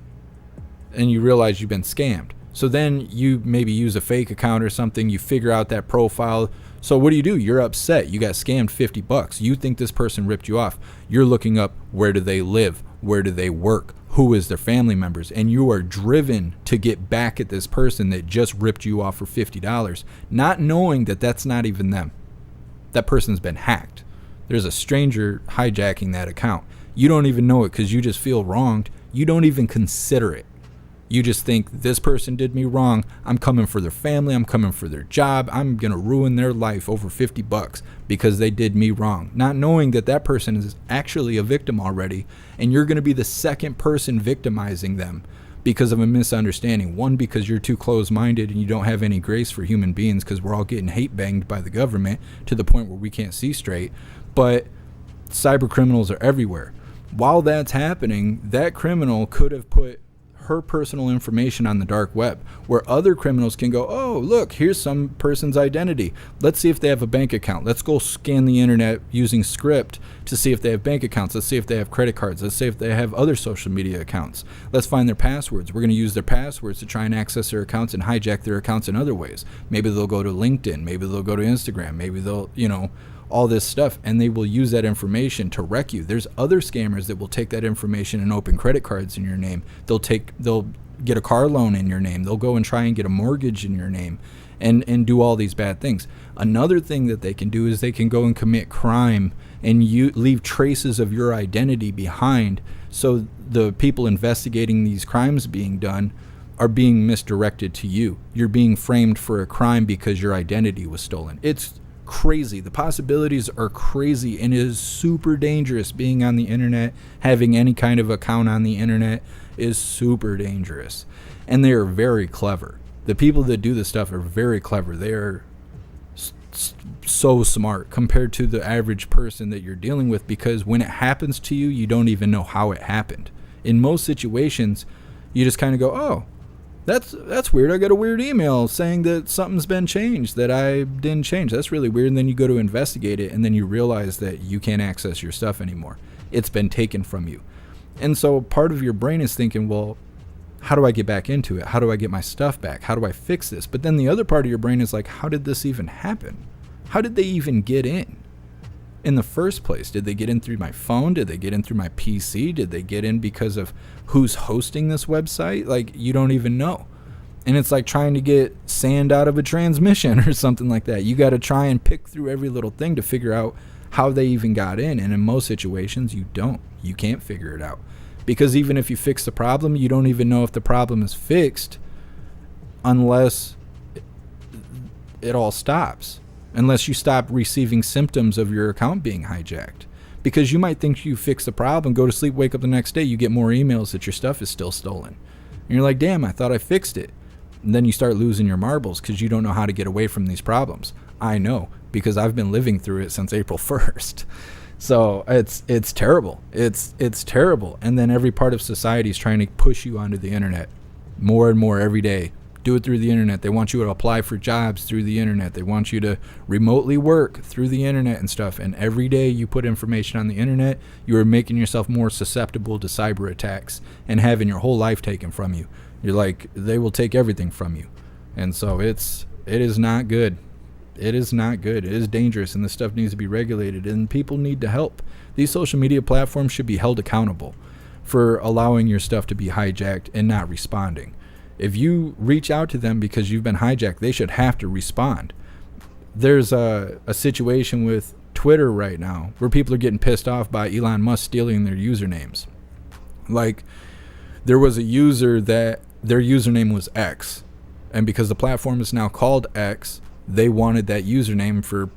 And you realize you've been scammed. So then you maybe use a fake account or something. You figure out that profile. So what do? You're upset. You got scammed $50. You think this person ripped you off. You're looking up, where do they live? Where do they work? Who is their family members? And you are driven to get back at this person that just ripped you off for $50, not knowing that that's not even them. That person's been hacked. There's a stranger hijacking that account. You don't even know it because you just feel wronged. You don't even consider it. You just think, this person did me wrong. I'm coming for their family. I'm coming for their job. I'm going to ruin their life over $50 because they did me wrong. Not knowing that that person is actually a victim already. And you're going to be the second person victimizing them because of a misunderstanding. One, because you're too closed-minded and you don't have any grace for human beings because we're all getting hate banged by the government to the point where we can't see straight. But cyber criminals are everywhere. While that's happening, that criminal could have put her personal information on the dark web, where other criminals can go, oh, look, here's some person's identity. Let's see if they have a bank account. Let's go scan the internet using script to see if they have bank accounts. Let's see if they have credit cards. Let's see if they have other social media accounts. Let's find their passwords. We're going to use their passwords to try and access their accounts and hijack their accounts in other ways. Maybe they'll go to LinkedIn. Maybe they'll go to Instagram. Maybe they'll, all this stuff, and they will use that information to wreck you. There's other scammers that will take that information and open credit cards in your name. They'll get a car loan in your name. They'll go and try and get a mortgage in your name and do all these bad things. Another thing that they can do is they can go and commit crime and you leave traces of your identity behind, so the people investigating these crimes being done are being misdirected to you. You're being framed for a crime because your identity was stolen. It's crazy. The possibilities are crazy, and it is super dangerous. Being on the internet, having any kind of account on the internet is super dangerous, and they are very clever. The people that do this stuff are very clever. They are so smart compared to the average person that you're dealing with, because when it happens to you, you don't even know how it happened. In most situations, you just kind of go, oh, that's weird. I got a weird email saying that something's been changed that I didn't change. That's really weird. And then you go to investigate it, and then you realize that you can't access your stuff anymore. It's been taken from you. And so part of your brain is thinking, well, how do I get back into it? How do I get my stuff back? How do I fix this? But then the other part of your brain is like, how did this even happen? How did they even get in the first place? Did they get in through my phone? Did they get in through my PC? Did they get in because of who's hosting this website? Like, you don't even know. And it's like trying to get sand out of a transmission or something like that. You got to try and pick through every little thing to figure out how they even got in. And in most situations, you don't. You can't figure it out. Because even if you fix the problem, you don't even know if the problem is fixed unless it all stops. Unless you stop receiving symptoms of your account being hijacked. Because you might think you fixed the problem, go to sleep, wake up the next day, you get more emails that your stuff is still stolen. And you're like, damn, I thought I fixed it. And then you start losing your marbles because you don't know how to get away from these problems. I know, because I've been living through it since April 1st. So it's terrible. It's terrible. And then every part of society is trying to push you onto the internet more and more every day. Do it through the internet. They want you to apply for jobs through the internet. They want you to remotely work through the internet and stuff. And every day you put information on the internet, you are making yourself more susceptible to cyber attacks and having your whole life taken from you. You're like, they will take everything from you. And so it is not good. It is not good. It is dangerous, and this stuff needs to be regulated, and people need to help. These social media platforms should be held accountable for allowing your stuff to be hijacked and not responding. If you reach out to them because you've been hijacked, they should have to respond. There's a situation with Twitter right now where people are getting pissed off by Elon Musk stealing their usernames. Like, there was a user that their username was X, and because the platform is now called X, they wanted that username for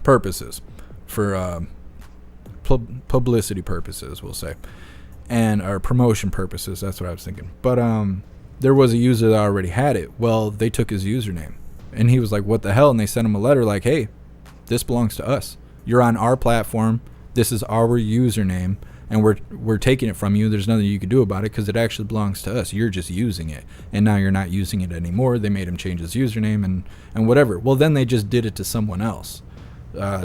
purposes, for publicity purposes, we'll say, and or promotion purposes. That's what I was thinking. But there was a user that already had it. Well, they took his username, and he was like, "What the hell?" And they sent him a letter like, "Hey, this belongs to us. You're on our platform. This is our username, and we're taking it from you. There's nothing you can do about it because it actually belongs to us. You're just using it, and now you're not using it anymore." They made him change his username and whatever. Well, then they just did it to someone else,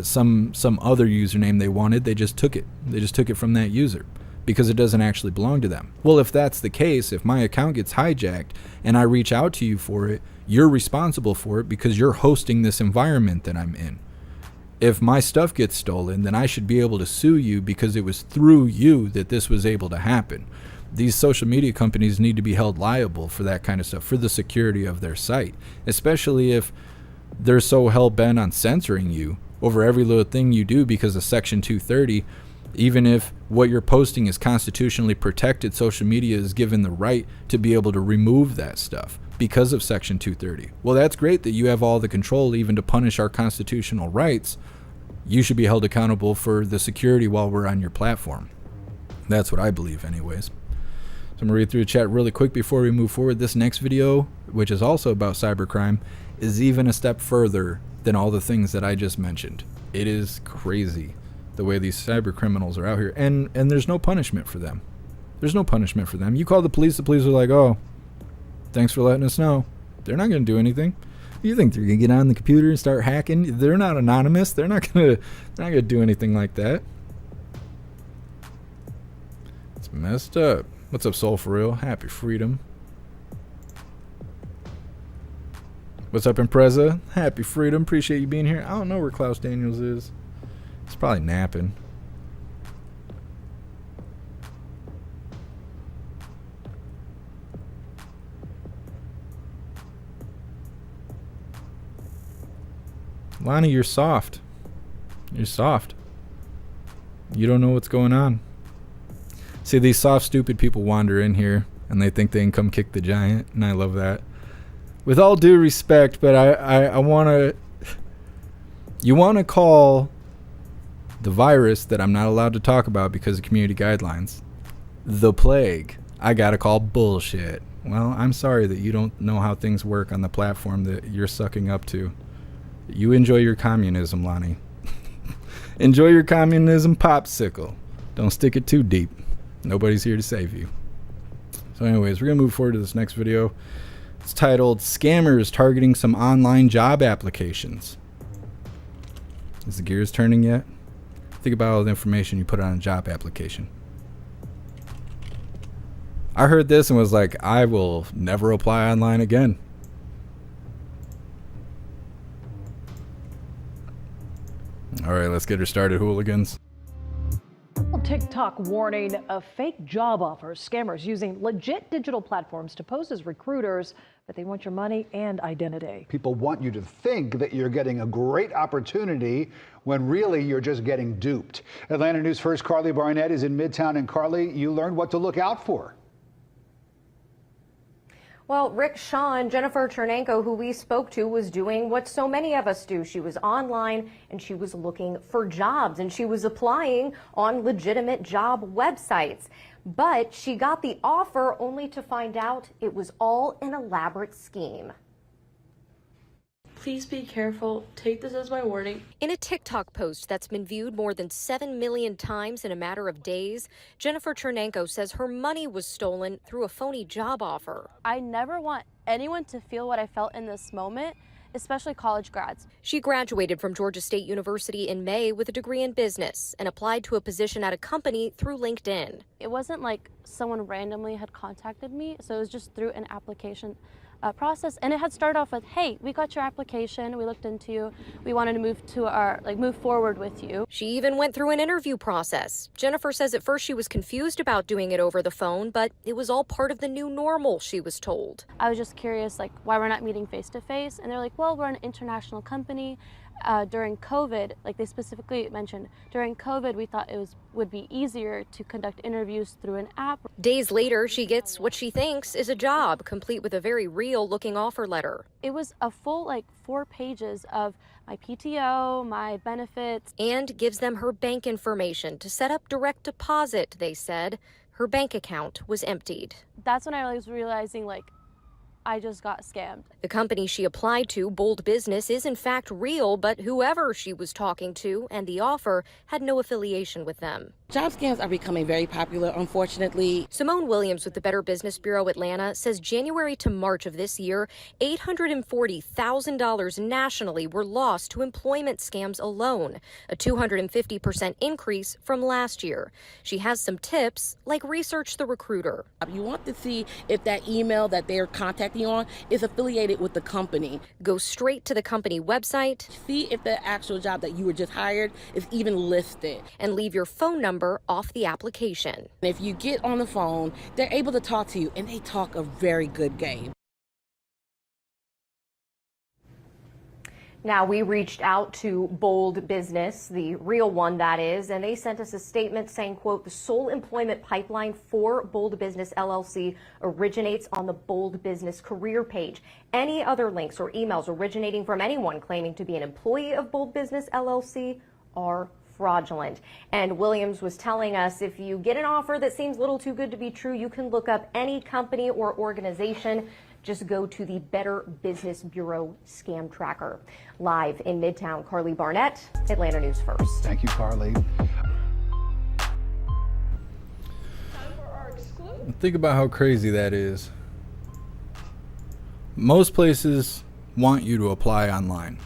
some other username they wanted. They just took it. They just took it from that user because it doesn't actually belong to them. Well, if that's the case, if my account gets hijacked and I reach out to you for it, you're responsible for it because you're hosting this environment that I'm in. If my stuff gets stolen, then I should be able to sue you because it was through you that this was able to happen. These social media companies need to be held liable for that kind of stuff, for the security of their site, especially if they're so hell-bent on censoring you over every little thing you do because of Section 230. Even if what you're posting is constitutionally protected, social media is given the right to be able to remove that stuff because of Section 230. Well, that's great that you have all the control even to punish our constitutional rights. You should be held accountable for the security while we're on your platform. That's what I believe anyways. So I'm going to read through the chat really quick before we move forward. This next video, which is also about cybercrime, is even a step further than all the things that I just mentioned. It is crazy the way these cyber criminals are out here, and there's no punishment for them. There's no punishment for them. You call the police are like, "Oh, thanks for letting us know." They're not going to do anything. You think they're going to get on the computer and start hacking? They're not anonymous. They're not going to do anything like that. It's messed up. What's up, Soul For Real? Happy freedom. What's up, Impreza? Happy freedom. Appreciate you being here. I don't know where Klaus Daniels is. He's probably napping. Lonnie, you're soft. You're soft. You don't know what's going on. See, these soft, stupid people wander in here and they think they can come kick the giant, and I love that. With all due respect, but I want to... You want to call the virus that I'm not allowed to talk about because of community guidelines the plague. I got to call bullshit. Well, I'm sorry that you don't know how things work on the platform that you're sucking up to. You enjoy your communism, Lonnie. Enjoy your communism popsicle. Don't stick it too deep. Nobody's here to save you. So anyways, we're going to move forward to this next video. It's titled, "Scammers Targeting Some Online Job Applications." Is the gears turning yet? Think about all the information you put on a job application. I heard this and was like, I will never apply online again. All right, let's get her started, hooligans. TikTok warning of fake job offers. Scammers using legit digital platforms to pose as recruiters, but they want your money and identity. People want you to think that you're getting a great opportunity when really you're just getting duped. Atlanta News First Carly Barnett is in Midtown, and Carly, you learned what to look out for. Well, Rick, Sean, Jennifer Chernenko, who we spoke to, was doing what so many of us do. She was online and she was looking for jobs, and she was applying on legitimate job websites. But she got the offer only to find out it was all an elaborate scheme. Please be careful. Take this as my warning. In a TikTok post that's been viewed more than 7 million times in a matter of days, Jennifer Chernenko says her money was stolen through a phony job offer. I never want anyone to feel what I felt in this moment, especially college grads. She graduated from Georgia State University in May with a degree in business and applied to a position at a company through LinkedIn. It wasn't like someone randomly had contacted me, so it was just through an application process, and it had started off with, hey, we got your application, we looked into you, we wanted to move forward with you. She even went through an interview process. Jennifer says at first she was confused about doing it over the phone, but it was all part of the new normal, she was told. I was just curious, like, why we're not meeting face to face, and they're like, well, we're an international company. During COVID, like they specifically mentioned, during COVID, we thought it would be easier to conduct interviews through an app. Days later, she gets what she thinks is a job, complete with a very real-looking offer letter. It was a full, 4 pages of my PTO, my benefits. And gives them her bank information to set up direct deposit, they said. Her bank account was emptied. That's when I was realizing, I just got scammed. The company she applied to, Bold Business, is in fact real, but whoever she was talking to and the offer had no affiliation with them. Job scams are becoming very popular, unfortunately. Simone Williams with the Better Business Bureau Atlanta says January to March of this year, $840,000 nationally were lost to employment scams alone, a 250% increase from last year. She has some tips, like research the recruiter. You want to see if that email that they're contacting you on is affiliated with the company. Go straight to the company website. See if the actual job that you were just hired is even listed. And leave your phone number off the application. If you get on the phone, they're able to talk to you, and they talk a very good game. Now, we reached out to Bold Business, the real one that is, and they sent us a statement saying, quote, the sole employment pipeline for Bold Business LLC originates on the Bold Business career page. Any other links or emails originating from anyone claiming to be an employee of Bold Business LLC are fraudulent. And Williams was telling us if you get an offer that seems a little too good to be true, you can look up any company or organization. Just go to the Better Business Bureau Scam Tracker. Live in Midtown, Carly Barnett, Atlanta News First. Thank you, Carly. Think about how crazy that is. Most places want you to apply online.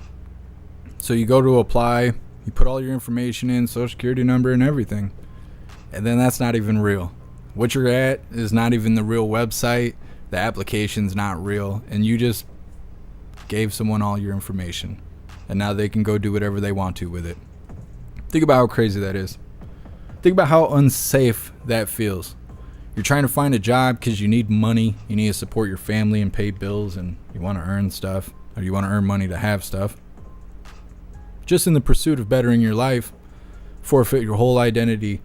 So you go to apply, you put all your information in, social security number and everything. And then that's not even real. What you're at is not even the real website. The application's not real. And you just gave someone all your information. And now they can go do whatever they want to with it. Think about how crazy that is. Think about how unsafe that feels. You're trying to find a job because you need money. You need to support your family and pay bills, and you want to earn stuff, or you want to earn money to have stuff. Just in the pursuit of bettering your life, forfeit your whole identity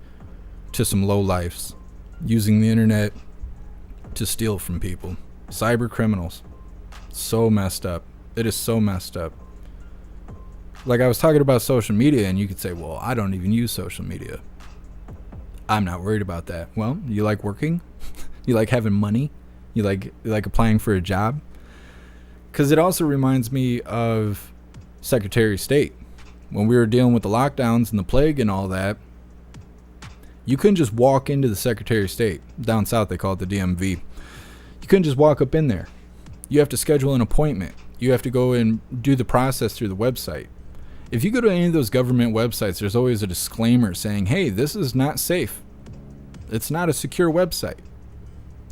to some lowlifes, using the internet to steal from people. Cyber criminals. So messed up. It is so messed up. Like I was talking about social media, and you could say, well, I don't even use social media. I'm not worried about that. Well, you like working? You like having money? You like applying for a job? Because it also reminds me of Secretary of State. When we were dealing with the lockdowns and the plague and all that, you couldn't just walk into the Secretary of State. Down south, they call it the DMV. You couldn't just walk up in there. You have to schedule an appointment. You have to go and do the process through the website. If you go to any of those government websites, there's always a disclaimer saying, hey, this is not safe. It's not a secure website.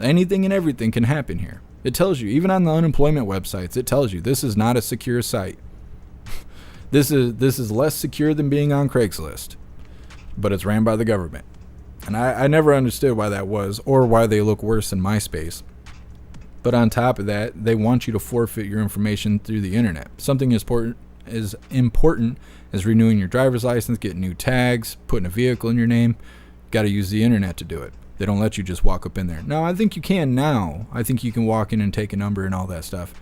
Anything and everything can happen here. It tells you, even on the unemployment websites, it tells you this is not a secure site. This is less secure than being on Craigslist, but it's ran by the government. And I never understood why that was, or why they look worse than MySpace. But on top of that, they want you to forfeit your information through the internet. Something as important as renewing your driver's license, getting new tags, putting a vehicle in your name. Got to use the internet to do it. They don't let you just walk up in there. Now, I think you can now. I think you can walk in and take a number and all that stuff.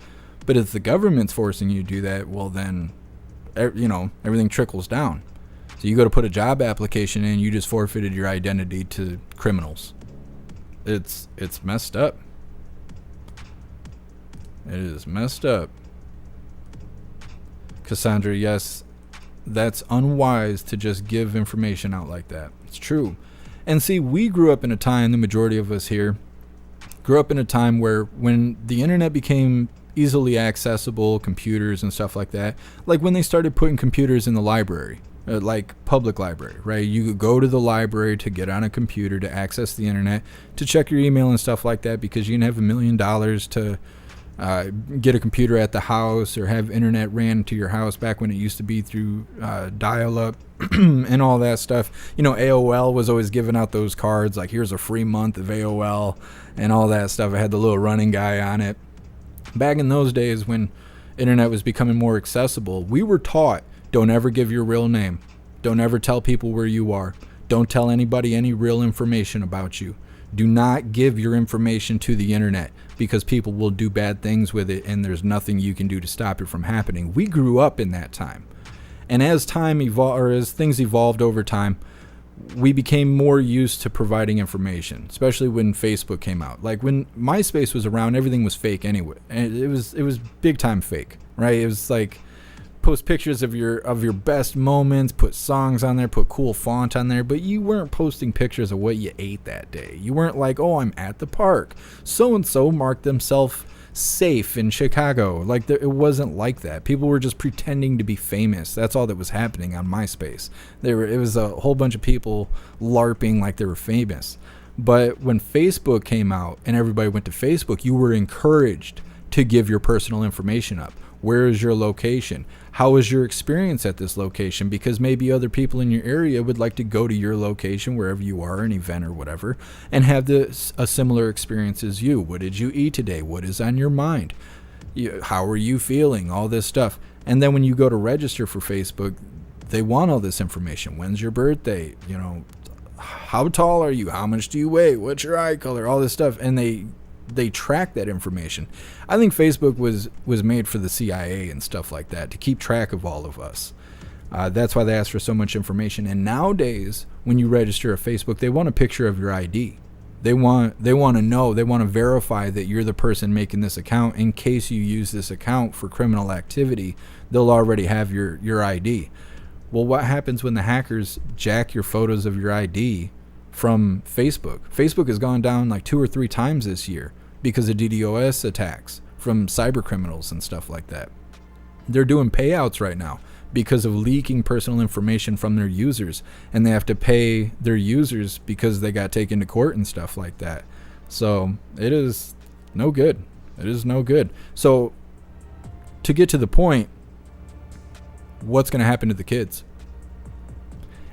But if the government's forcing you to do that, well then, everything trickles down. So you go to put a job application in, you just forfeited your identity to criminals. It's messed up. It is messed up. Cassandra, yes, that's unwise to just give information out like that. It's true. And see, we grew up in a time, the majority of us here, grew up in a time where when the internet became easily accessible, computers and stuff like that, like when they started putting computers in the library, like public library, right? You could go to the library to get on a computer to access the internet, to check your email and stuff like that, because you didn't have $1 million to get a computer at the house or have internet ran to your house back when it used to be through dial-up and all that stuff. You know, AOL was always giving out those cards like, here's a free month of AOL and all that stuff. It had the little running guy on it. Back in those days when internet was becoming more accessible, we were taught, don't ever give your real name. Don't ever tell people where you are. Don't tell anybody any real information about you. Do not give your information to the internet, because people will do bad things with it and there's nothing you can do to stop it from happening. We grew up in that time. And as as things evolved over time, we became more used to providing information, especially when Facebook came out. Like when MySpace was around, everything was fake anyway. And it was big time fake, right? It was like post pictures of your best moments, put songs on there, put cool font on there, but you weren't posting pictures of what you ate that day. You weren't like, oh, I'm at the park. So-and-so marked themselves safe in Chicago. Like, it wasn't like that. People were just pretending to be famous. That's all that was happening on MySpace. It was a whole bunch of people LARPing like they were famous. But when Facebook came out and everybody went to Facebook, you were encouraged to give your personal information up. Where is your location? How is your experience at this location? Because maybe other people in your area would like to go to your location, wherever you are, an event or whatever, and have a similar experience as you. What did you eat today? What is on your mind? How are you feeling? All this stuff. And then when you go to register for Facebook, they want all this information. When's your birthday? You know, how tall are you? How much do you weigh? What's your eye color? All this stuff. And they track that information. I think Facebook was made for the CIA and stuff like that, to keep track of all of us. That's why they ask for so much information. And nowadays, when you register a Facebook, they want a picture of your ID. They want to know, they want to verify that you're the person making this account. In case you use this account for criminal activity, they'll already have your ID. Well, what happens when the hackers jack your photos of your ID from Facebook? Facebook has gone down like 2 or 3 times this year because of DDoS attacks from cyber criminals and stuff like that. They're doing payouts right now because of leaking personal information from their users, and they have to pay their users because they got taken to court and stuff like that. So it is no good. It is no good. So to get to the point, what's going to happen to the kids?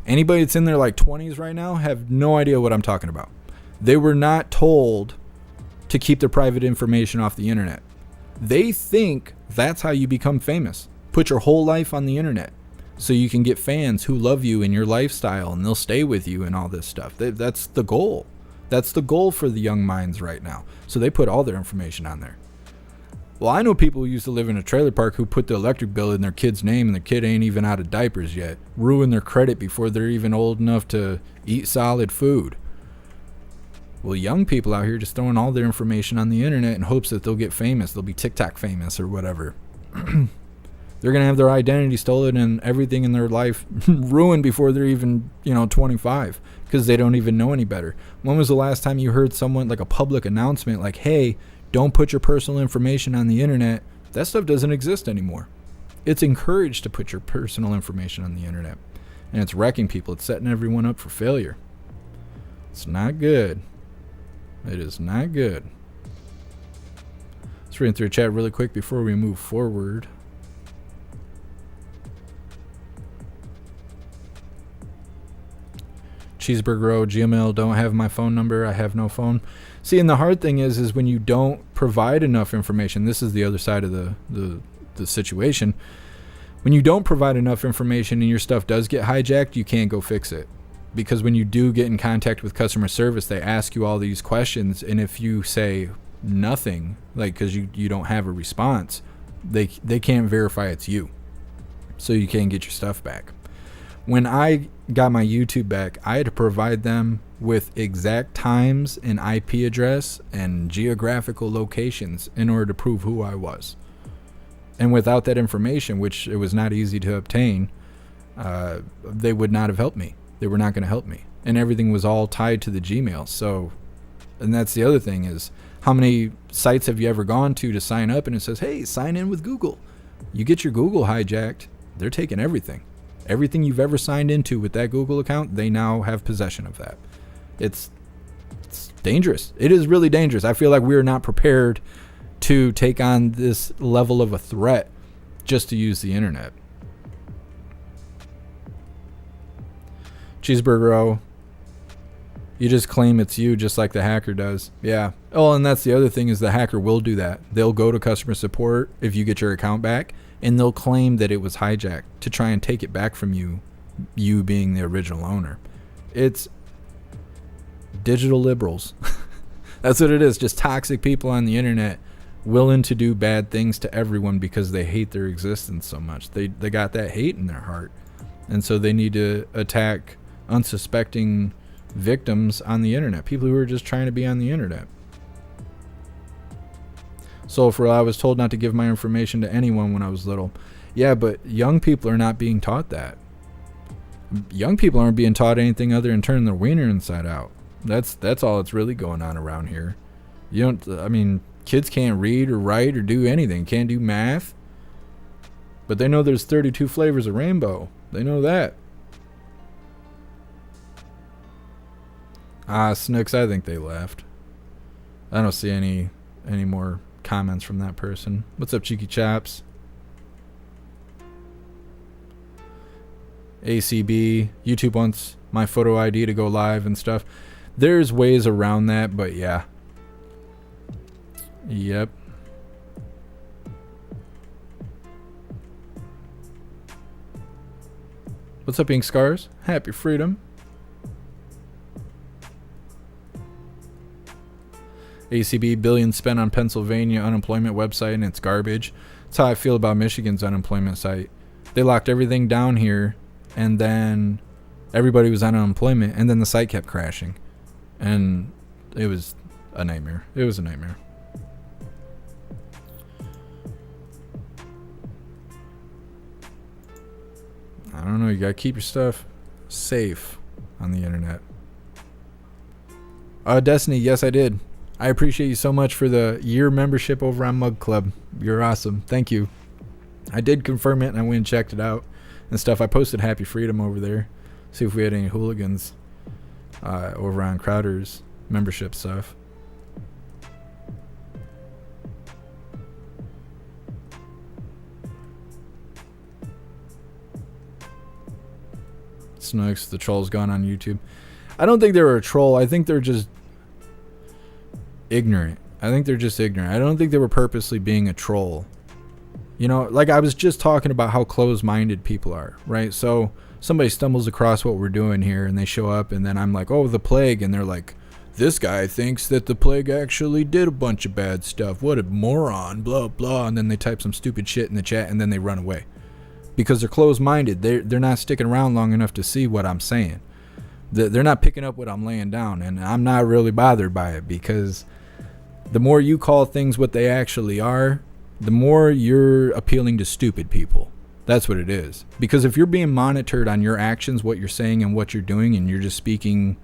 Anybody that's in their like 20s right now have no idea what I'm talking about. They were not told to keep their private information off the internet. They think that's how you become famous. Put your whole life on the internet so you can get fans who love you and your lifestyle, and they'll stay with you and all this stuff. That's the goal. That's the goal for the young minds right now. So they put all their information on there. Well, I know people who used to live in a trailer park who put the electric bill in their kid's name and the kid ain't even out of diapers yet. Ruin their credit before they're even old enough to eat solid food. Well, young people out here just throwing all their information on the internet in hopes that they'll get famous. They'll be TikTok famous or whatever. They're going to have their identity stolen and everything in their life ruined before they're even, 25, because they don't even know any better. When was the last time you heard someone, like a public announcement, like, hey, don't put your personal information on the internet? That stuff doesn't exist anymore. It's encouraged to put your personal information on the internet. And it's wrecking people. It's setting everyone up for failure. It's not good. It is not good. Let's read through a chat really quick before we move forward. Cheeseburger Road, Gmail, don't have my phone number. I have no phone. See, and the hard thing is when you don't provide enough information, this is the other side of the situation. When you don't provide enough information and your stuff does get hijacked, you can't go fix it. Because when you do get in contact with customer service, they ask you all these questions, and if you say nothing, like because you don't have a response, they can't verify it's you. So you can't get your stuff back. When I got my YouTube back, I had to provide them with exact times and IP address and geographical locations in order to prove who I was. And without that information, which it was not easy to obtain, they would not have helped me. They were not going to help me. And everything was all tied to the Gmail. So, and that's the other thing is, how many sites have you ever gone to sign up and it says, hey, sign in with Google? You get your Google hijacked, they're taking everything. Everything you've ever signed into with that Google account, they now have possession of that. It's dangerous. It is really dangerous. I feel like we're not prepared to take on this level of a threat just to use the internet. Cheeseburger, you just claim it's you just like the hacker does. Yeah. Oh, and that's the other thing is the hacker will do that. They'll go to customer support if you get your account back, and they'll claim that it was hijacked to try and take it back from you, you being the original owner. It's digital liberals. That's what it is. Just toxic people on the internet willing to do bad things to everyone because they hate their existence so much. They got that hate in their heart. And so they need to attack unsuspecting victims on the internet, people who are just trying to be on the internet. So for I was told not to give my information to anyone when I was little. Yeah, but young people are not being taught that. Young people aren't being taught anything other than turning their wiener inside out. That's all that's really going on around here. Kids can't read or write or do anything, can't do math. But they know there's 32 flavors of rainbow. They know that. Snooks, I think they left. I don't see any more comments from that person. What's up, Cheeky Chaps? ACB, YouTube wants my photo ID to go live and stuff. There's ways around that, but yeah. Yep. What's up, Ink Scars? Happy freedom. ACB, billions spent on Pennsylvania unemployment website and it's garbage. That's how I feel about Michigan's unemployment site. They locked everything down here and then everybody was on unemployment and then the site kept crashing. And it was a nightmare. It was a nightmare. I don't know. You gotta keep your stuff safe on the internet. Destiny, yes, I did. I appreciate you so much for the year membership over on Mug Club. You're awesome. Thank you. I did confirm it and I went and checked it out and stuff. I posted Happy Freedom over there. See if we had any hooligans over on Crowder's membership stuff. Snooks, the troll's gone on YouTube. I don't think they were a troll. I think they're just ignorant. I don't think they were purposely being a troll. You know, like I was just talking about how closed-minded people are, right? So somebody stumbles across what we're doing here and they show up and then I'm like, oh, the plague. And they're like, this guy thinks that the plague actually did a bunch of bad stuff. What a moron, blah, blah. And then they type some stupid shit in the chat and then they run away. Because they're closed-minded. They're not sticking around long enough to see what I'm saying. They're not picking up what I'm laying down. And I'm not really bothered by it because the more you call things what they actually are, the more you're appealing to stupid people. That's what it is. Because if you're being monitored on your actions, what you're saying and what you're doing, and you're just speaking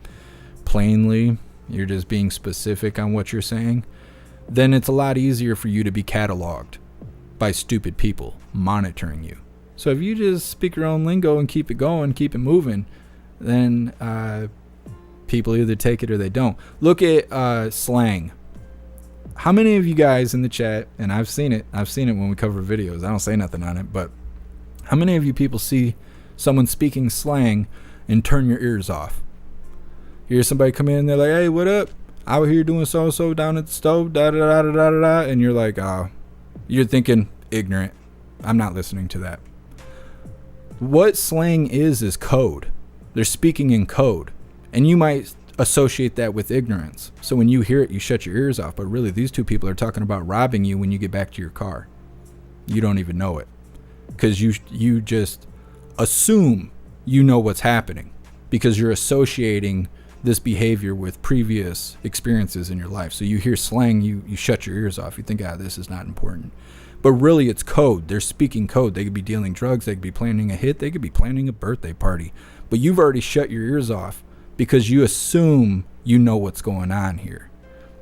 plainly, you're just being specific on what you're saying, then it's a lot easier for you to be cataloged by stupid people monitoring you. So if you just speak your own lingo and keep it going, keep it moving, then people either take it or they don't. Look at slang. How many of you guys in the chat, and I've seen it when we cover videos, I don't say nothing on it, but how many of you people see someone speaking slang and turn your ears off? You hear somebody come in, they're like, hey, what up? Out here doing so-so down at the stove, da-da-da-da-da-da, and you're like, you're thinking, ignorant. I'm not listening to that. What slang is code. They're speaking in code. And you might associate that with ignorance. So when you hear it, you shut your ears off. But really, these two people are talking about robbing you when you get back to your car. You don't even know it. Because you just assume you know what's happening. Because you're associating this behavior with previous experiences in your life. So you hear slang, you shut your ears off. You think, this is not important. But really, it's code. They're speaking code. They could be dealing drugs. They could be planning a hit. They could be planning a birthday party. But you've already shut your ears off because you assume you know what's going on here.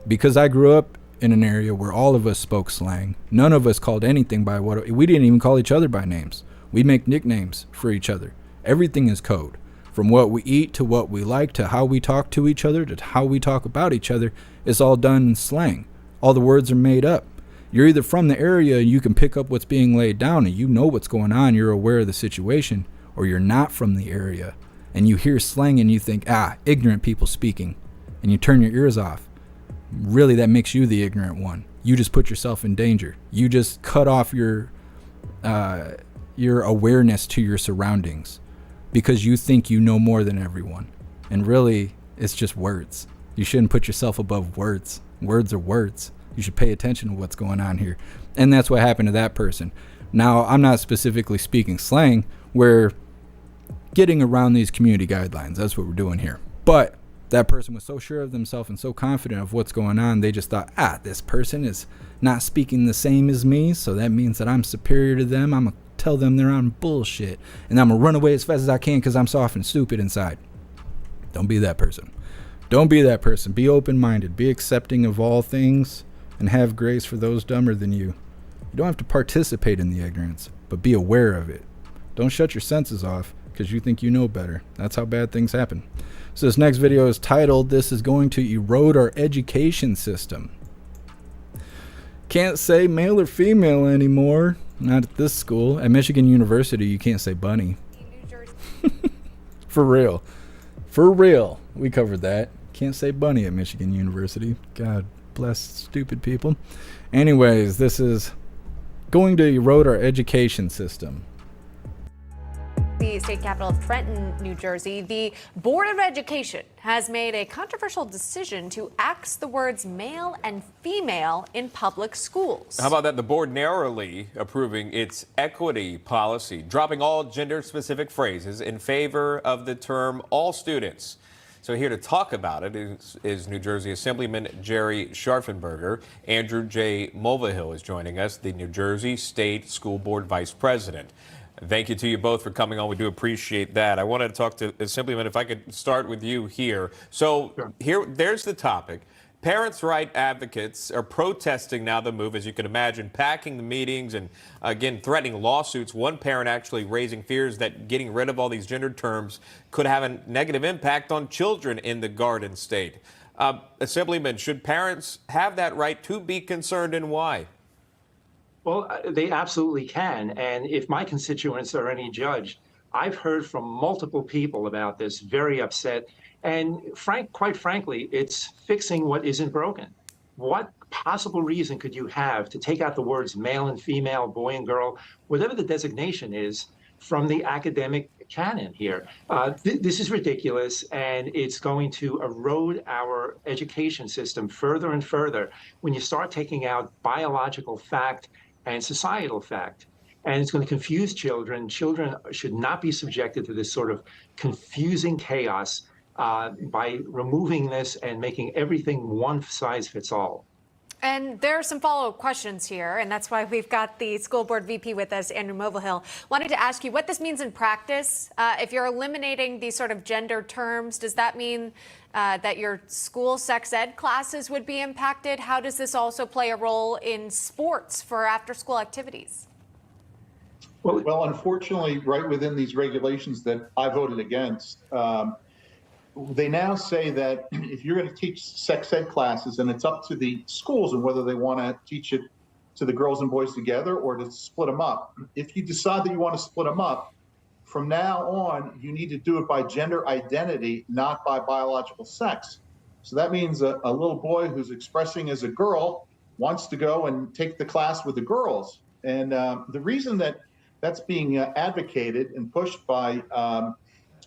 Because I grew up in an area where all of us spoke slang. None of us called anything by what... We didn't even call each other by names. We make nicknames for each other. Everything is code. From what we eat to what we like to how we talk to each other to how we talk about each other is all done in slang. All the words are made up. You're either from the area and you can pick up what's being laid down and you know what's going on, you're aware of the situation, or you're not from the area and you hear slang and you think, ignorant people speaking, and you turn your ears off. Really, that makes you the ignorant one. You just put yourself in danger. You just cut off your awareness to your surroundings because you think you know more than everyone. And really, it's just words. You shouldn't put yourself above words. Words are words. You should pay attention to what's going on here. And that's what happened to that person. Now, I'm not specifically speaking slang. We're getting around these community guidelines. That's what we're doing here. But that person was so sure of themselves and so confident of what's going on, they just thought, this person is not speaking the same as me, so that means that I'm superior to them. I'm going to tell them they're on bullshit. And I'm going to run away as fast as I can because I'm soft and stupid inside. Don't be that person. Don't be that person. Be open-minded. Be accepting of all things and have grace for those dumber than you. You don't have to participate in the ignorance, but be aware of it. Don't shut your senses off because you think you know better. That's how bad things happen. So this next video is titled, "This is going to erode our education system." Can't say male or female anymore. Not at this school. At Michigan University, you can't say bunny. For real. For real. We covered that. Can't say bunny at Michigan University. God bless stupid people. Anyways, this is going to erode our education system. The state capital of Trenton, New Jersey, the Board of Education has made a controversial decision to axe the words male and female in public schools. How about that? The board narrowly approving its equity policy, dropping all gender-specific phrases in favor of the term all students. So here to talk about it is New Jersey Assemblyman Jerry Scharfenberger. Andrew J. Mulvihill is joining us, the New Jersey State School Board Vice President. Thank you to you both for coming on. We do appreciate that. I wanted to talk to Assemblyman, if I could start with you here. So there's the topic. Parents' right advocates are protesting now the move, as you can imagine, packing the meetings and, again, threatening lawsuits. One parent actually raising fears that getting rid of all these gendered terms could have a negative impact on children in the Garden State. Assemblyman, should parents have that right to be concerned, and why? Well, they absolutely can. And if my constituents are any judge, I've heard from multiple people about this, very upset. And quite frankly, it's fixing what isn't broken. What possible reason could you have to take out the words male and female, boy and girl, whatever the designation is, from the academic canon here? This is ridiculous, and it's going to erode our education system further and further when you start taking out biological fact and societal fact. And it's going to confuse children. Children should not be subjected to this sort of confusing chaos by removing this and making everything one size fits all. And there are some follow-up questions here, and that's why we've got the school board VP with us, Andrew Mulvihill. Wanted to ask you what this means in practice. If you're eliminating these sort of gender terms, does that mean that your school sex ed classes would be impacted? How does this also play a role in sports for after-school activities? Well, unfortunately, right within these regulations that I voted against, they now say that if you're going to teach sex ed classes, and it's up to the schools and whether they want to teach it to the girls and boys together or to split them up. If you decide that you want to split them up, from now on, you need to do it by gender identity, not by biological sex. So that means a little boy who's expressing as a girl wants to go and take the class with the girls. And the reason that that's being advocated and pushed by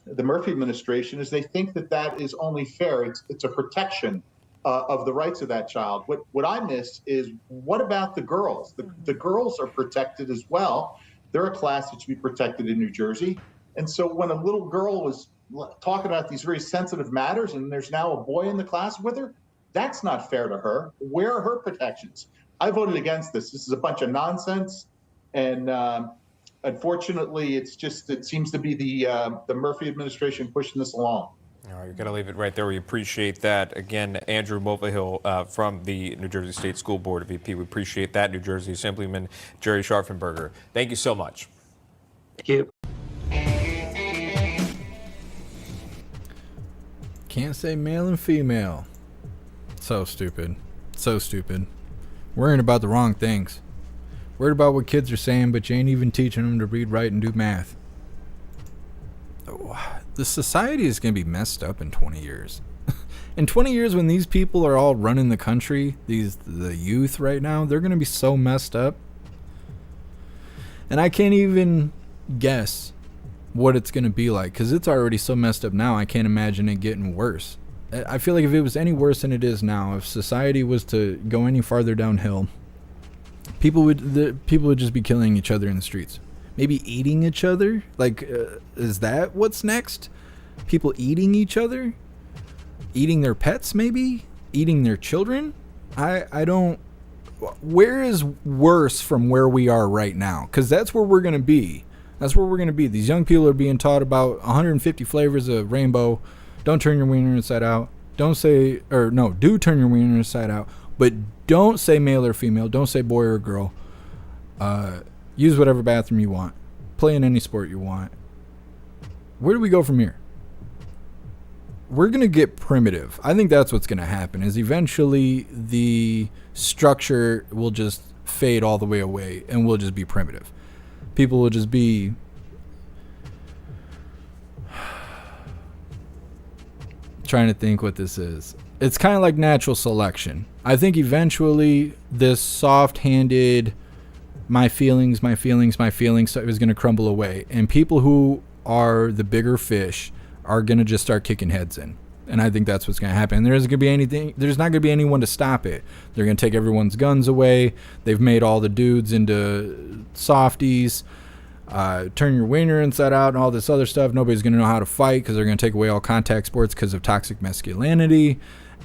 the Murphy administration is they think that that is only fair. It's a protection of the rights of that child. What I miss is, what about the girls? The girls are protected as well. They're a class that should be protected in New Jersey. And so when a little girl was talking about these very sensitive matters and there's now a boy in the class with her, that's not fair to her. Where are her protections? I voted against this. This is a bunch of nonsense. And unfortunately, it seems to be the Murphy administration pushing this along. All right, you're going to leave it right there. We appreciate that. Again, Andrew Mulvihill from the New Jersey State School Board VP. We appreciate that. New Jersey Assemblyman Jerry Scharfenberger. Thank you so much. Thank you. Can't say male and female. So stupid. So stupid. Worrying about the wrong things. Worried about what kids are saying, but you ain't even teaching them to read, write, and do math. The society is going to be messed up in 20 years. In 20 years, when these people are all running the country, the youth right now, they're going to be so messed up. And I can't even guess what it's going to be like, because it's already so messed up now. I can't imagine it getting worse. I feel like if it was any worse than it is now, if society was to go any farther downhill, people would just be killing each other in the streets. Maybe eating each other? Like, is that what's next? People eating each other? Eating their pets, maybe? Eating their children? I don't... Where is worse from where we are right now? Because that's where we're going to be. That's where we're going to be. These young people are being taught about 150 flavors of rainbow. Don't turn your wiener inside out. Do turn your wiener inside out. But don't say male or female. Don't say boy or girl. Use whatever bathroom you want. Play in any sport you want. Where do we go from here? We're going to get primitive. I think that's what's going to happen, is eventually the structure will just fade all the way away and we'll just be primitive. People will just be... trying to think what this is. It's kind of like natural selection. I think eventually this soft-handed my feelings so it was going to crumble away, and people who are the bigger fish are going to just start kicking heads in. And I think that's what's going to happen. There's not going to be anyone to stop it. They're going to take everyone's guns away. They've made all the dudes into softies. Turn your wiener inside out and all this other stuff. Nobody's going to know how to fight because they're going to take away all contact sports because of toxic masculinity.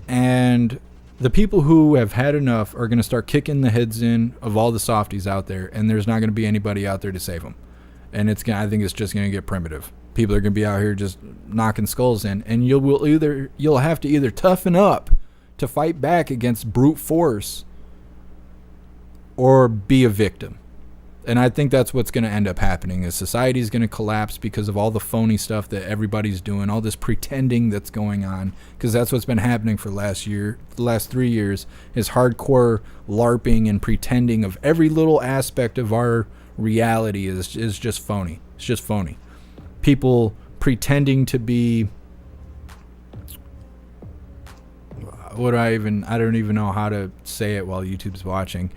And the people who have had enough are going to start kicking the heads in of all the softies out there, and there's not going to be anybody out there to save them. And I think it's just going to get primitive. People are going to be out here just knocking skulls in, and you'll have to either toughen up to fight back against brute force or be a victim. And I think that's what's going to end up happening, is society is going to collapse because of all the phony stuff that everybody's doing, all this pretending that's going on, because that's what's been happening for the last 3 years, is hardcore LARPing and pretending of every little aspect of our reality is just phony. It's just phony. People pretending to be... I don't even know how to say it while YouTube's watching.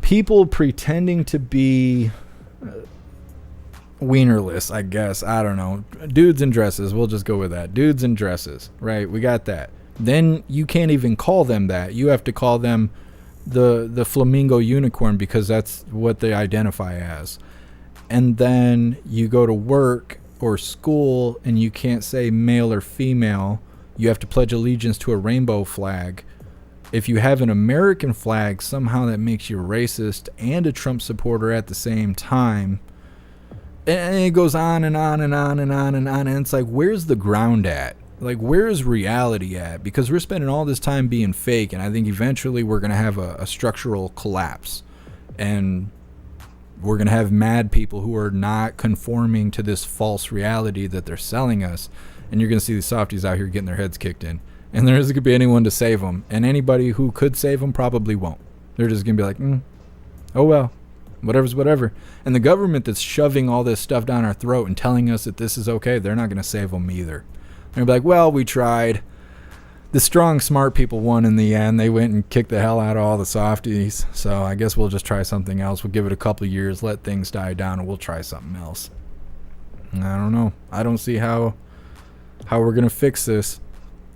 People pretending to be wienerless, I guess. I don't know. Dudes in dresses. We'll just go with that. Dudes in dresses. Right? We got that. Then you can't even call them that. You have to call them the flamingo unicorn, because that's what they identify as. And then you go to work or school and you can't say male or female. You have to pledge allegiance to a rainbow flag. If you have an American flag, somehow that makes you racist and a Trump supporter at the same time. And it goes on and on and on and on and on. And it's like, where's the ground at? Like, where is reality at? Because we're spending all this time being fake. And I think eventually we're going to have a structural collapse. And we're going to have mad people who are not conforming to this false reality that they're selling us. And you're going to see these softies out here getting their heads kicked in. And there isn't going to be anyone to save them. And anybody who could save them probably won't. They're just going to be like, oh well, whatever's whatever. And the government that's shoving all this stuff down our throat and telling us that this is okay, they're not going to save them either. They're going to be like, well, we tried. The strong, smart people won in the end. They went and kicked the hell out of all the softies. So I guess we'll just try something else. We'll give it a couple of years, let things die down, and we'll try something else. I don't know. I don't see how we're going to fix this.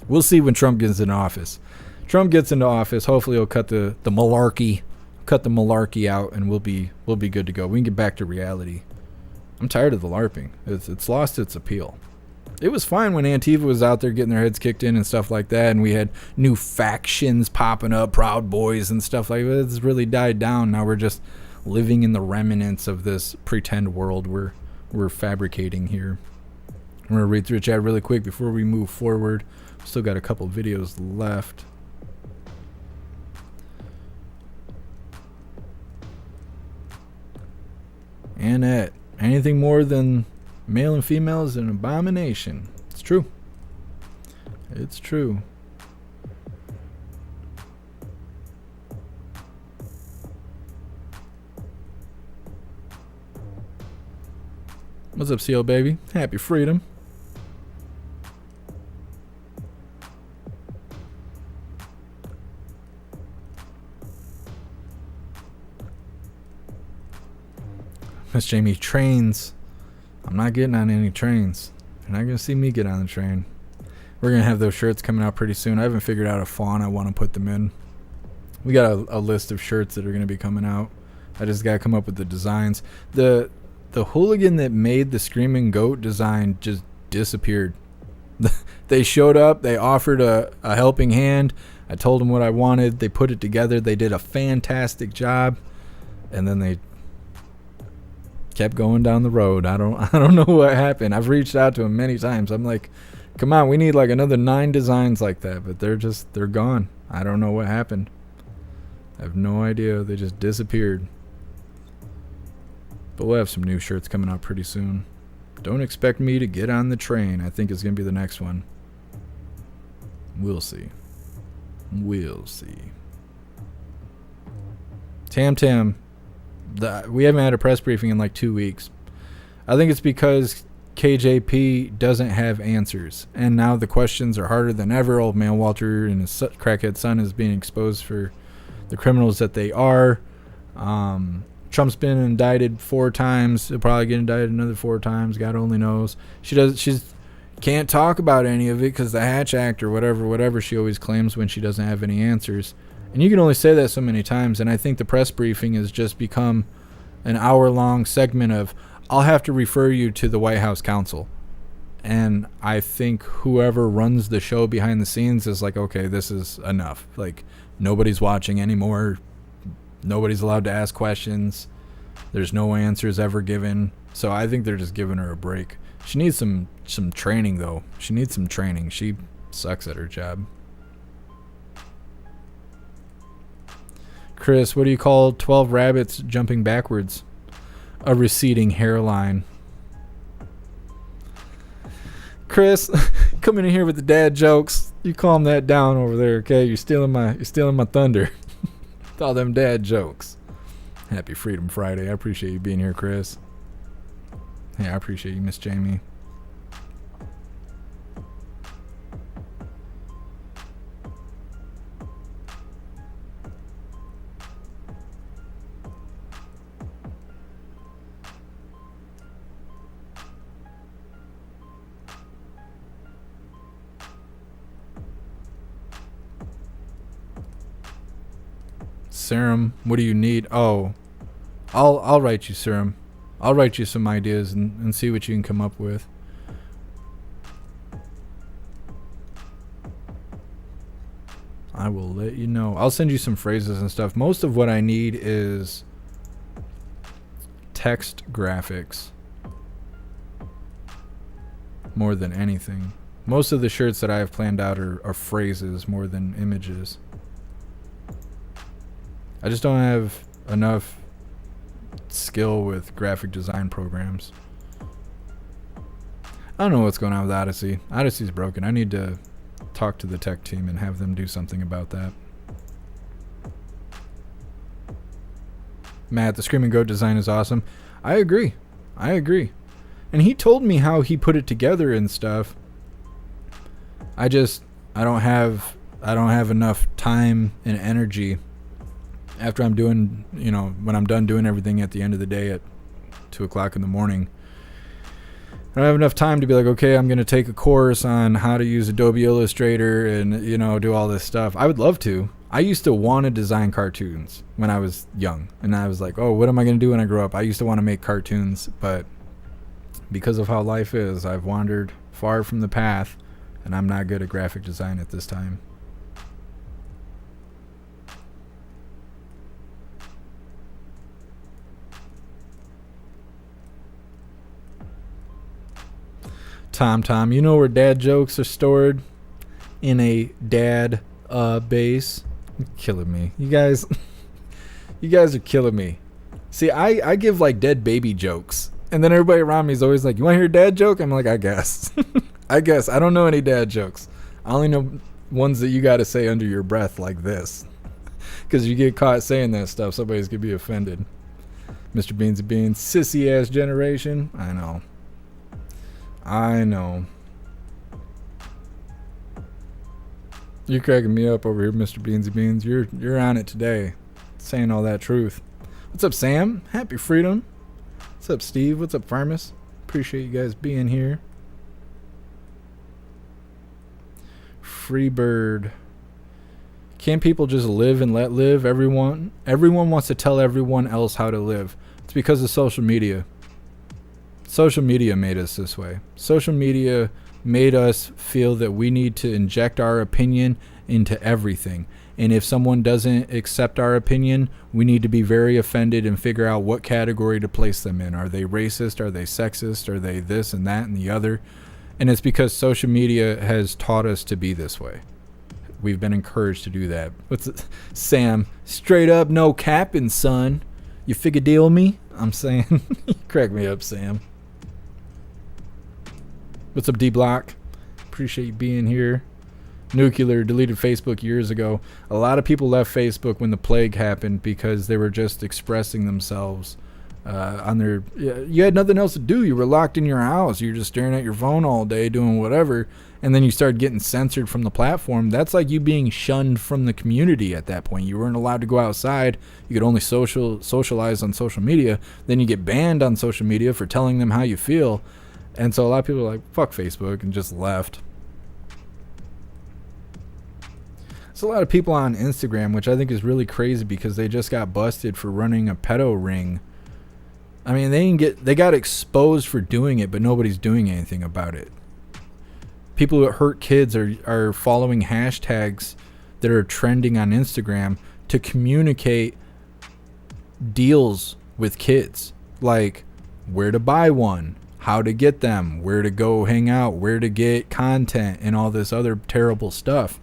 We'll see when Trump gets into office. Trump gets into office. Hopefully he'll cut the malarkey out, and we'll be good to go. We can get back to reality. I'm tired of the LARPing. It's lost its appeal. It was fine when Antifa was out there getting their heads kicked in and stuff like that, and we had new factions popping up, Proud Boys and stuff like that. It's really died down. Now we're just living in the remnants of this pretend world we're fabricating here. I'm going to read through the chat really quick before we move forward. Still got a couple videos left. Annette, anything more than male and female is an abomination. It's true. It's true. What's up, CO baby? Happy freedom. Miss Jamie, trains. I'm not getting on any trains. You're not going to see me get on the train. We're going to have those shirts coming out pretty soon. I haven't figured out a font I want to put them in. We got a list of shirts that are going to be coming out. I just got to come up with the designs. The hooligan that made the Screaming Goat design just disappeared. They showed up. They offered a helping hand. I told them what I wanted. They put it together. They did a fantastic job. And then they kept going down the road. I don't know what happened. I've reached out to them many times. I'm like, come on, we need like another 9 designs like that. But they're gone. I don't know what happened. I have no idea. They just disappeared. But we'll have some new shirts coming out pretty soon. Don't expect me to get on the train. I think it's going to be the next one. We'll see. We'll see. Tam. We haven't had a press briefing in like 2 weeks. I think it's because KJP doesn't have answers. And now the questions are harder than ever. Old man Walter and his crackhead son is being exposed for the criminals that they are. Trump's been indicted 4 times. He'll probably get indicted another 4 times. God only knows. She's can't talk about any of it because the Hatch Act or whatever she always claims when she doesn't have any answers. And you can only say that so many times. And I think the press briefing has just become an hour-long segment of, I'll have to refer you to the White House counsel. And I think whoever runs the show behind the scenes is like, okay, this is enough. Like, nobody's watching anymore. Nobody's allowed to ask questions. There's no answers ever given. So I think they're just giving her a break. She needs some training, though. She needs some training. She sucks at her job. Chris, what do you call 12 rabbits jumping backwards? A receding hairline. Chris, coming in here with the dad jokes. You calm that down over there, okay? You're stealing my thunder. With all them dad jokes. Happy Freedom Friday. I appreciate you being here, Chris. Hey, I appreciate you, Miss Jamie. Serum, what do you need? Oh, I'll write you, Serum. I'll write you some ideas and see what you can come up with. I will let you know. I'll send you some phrases and stuff. Most of what I need is text graphics more than anything. Most of the shirts that I have planned out are phrases more than images. I just don't have enough skill with graphic design programs. I don't know what's going on with Odyssey. Odyssey's broken. I need to talk to the tech team and have them do something about that. Matt, the Screaming Goat design is awesome. I agree. And he told me how he put it together and stuff. I don't have enough time and energy after I'm doing, when I'm done doing everything at the end of the day at 2 o'clock in the morning. I don't have enough time to be like, okay, I'm going to take a course on how to use Adobe Illustrator and, do all this stuff. I would love to. I used to want to design cartoons when I was young. And I was like, oh, what am I going to do when I grow up? I used to want to make cartoons. But because of how life is, I've wandered far from the path. And I'm not good at graphic design at this time. Tom, you know where dad jokes are stored? In a dad base. You're killing me. You guys are killing me. See, I give like dead baby jokes. And then everybody around me is always like, you want to hear a dad joke? I'm like, I guess. I don't know any dad jokes. I only know ones that you got to say under your breath like this. Because you get caught saying that stuff, somebody's going to be offended. Mr. Beans and Beans, sissy ass generation. I know. I know. You're cracking me up over here, Mr. Beansy Beans. You're on it today, saying all that truth. What's up, Sam? Happy freedom. What's up, Steve? What's up, Farmus? Appreciate you guys being here. Freebird. Can't people just live and let live? Everyone wants to tell everyone else how to live. It's because of social media. Social media made us this way. Social media made us feel that we need to inject our opinion into everything. And if someone doesn't accept our opinion, we need to be very offended and figure out what category to place them in. Are they racist? Are they sexist? Are they this and that and the other? And it's because social media has taught us to be this way. We've been encouraged to do that. What's it? Sam, straight up no capping, son. You figure deal me? I'm saying. Crack me up, Sam. What's up, D-Block? Appreciate you being here. Nuclear deleted Facebook years ago. A lot of people left Facebook when the plague happened because they were just expressing themselves on their... You had nothing else to do. You were locked in your house. You were just staring at your phone all day doing whatever. And then you started getting censored from the platform. That's like you being shunned from the community at that point. You weren't allowed to go outside. You could only socialize on social media. Then you get banned on social media for telling them how you feel. And so a lot of people are like, fuck Facebook, and just left. There's a lot of people on Instagram, which I think is really crazy because they just got busted for running a pedo ring. I mean, they got exposed for doing it, but nobody's doing anything about it. People who hurt kids are following hashtags that are trending on Instagram to communicate deals with kids, like where to buy one, how to get them, where to go hang out, where to get content, and all this other terrible stuff.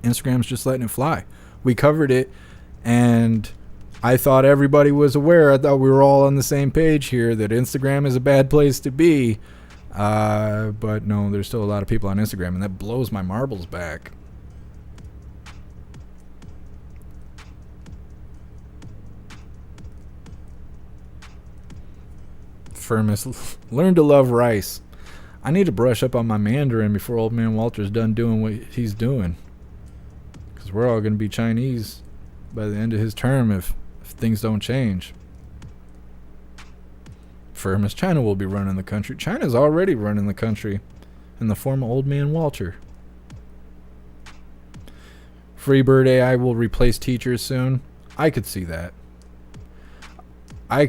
Instagram's just letting it fly. We covered it, and I thought everybody was aware. I thought we were all on the same page here that Instagram is a bad place to be. But no, there's still a lot of people on Instagram, and that blows my marbles back. Firmus, learn to love rice. I need to brush up on my Mandarin before old man Walter's done doing what he's doing. Because we're all going to be Chinese by the end of his term if things don't change. Firmus, China will be running the country. China's already running the country in the form of old man Walter. Freebird AI will replace teachers soon. I could see that. I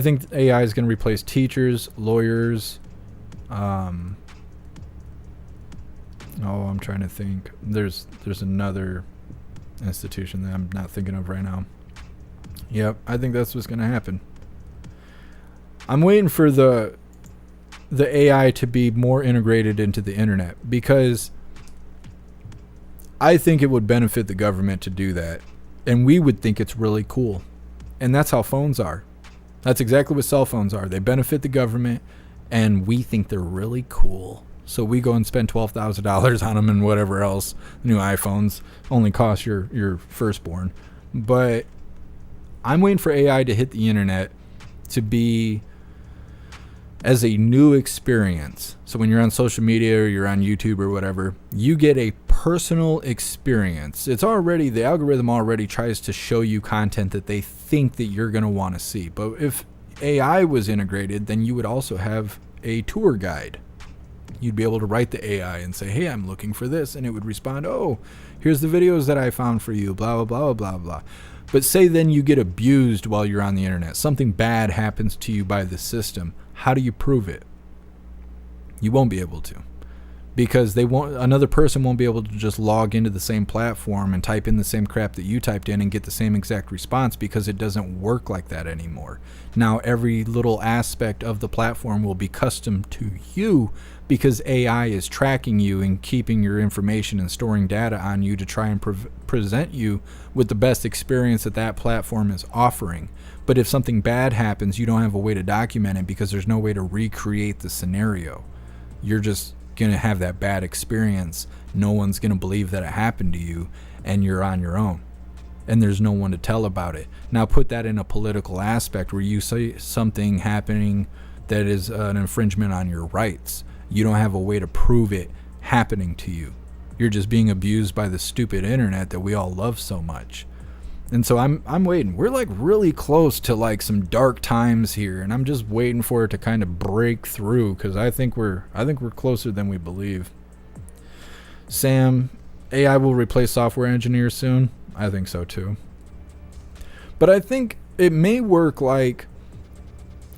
think AI is going to replace teachers, lawyers. I'm trying to think. There's another institution that I'm not thinking of right now. Yep, I think that's what's going to happen. I'm waiting for the AI to be more integrated into the internet because I think it would benefit the government to do that. And we would think it's really cool. And that's how phones are. That's exactly what cell phones are. They benefit the government, and we think they're really cool. So we go and spend $12,000 on them and whatever else. New iPhones only cost your firstborn. But I'm waiting for AI to hit the internet to be as a new experience. So when you're on social media or you're on YouTube or whatever, you get a personal experience. It's already, the algorithm already tries to show you content that they think that you're going to want to see. But if AI was integrated, then you would also have a tour guide. You'd be able to write the AI and say, hey, I'm looking for this. And it would respond, oh, here's the videos that I found for you, blah, blah, blah, blah, blah. But say then you get abused while you're on the internet. Something bad happens to you by the system. How do you prove it? You won't be able to. Because another person won't be able to just log into the same platform and type in the same crap that you typed in and get the same exact response, because it doesn't work like that anymore. Now every little aspect of the platform will be custom to you, because AI is tracking you and keeping your information and storing data on you to try and present you with the best experience that platform is offering. But if something bad happens, you don't have a way to document it because there's no way to recreate the scenario. You're just going to have that bad experience. No one's going to believe that it happened to you, and you're on your own. And there's no one to tell about it. Now put that in a political aspect where you see something happening that is an infringement on your rights. You don't have a way to prove it happening to you. You're just being abused by the stupid internet that we all love so much. And so I'm waiting. We're like really close to like some dark times here, and I'm just waiting for it to kind of break through, because I think we're closer than we believe. Sam, AI will replace software engineers soon. I think so too. But I think it may work like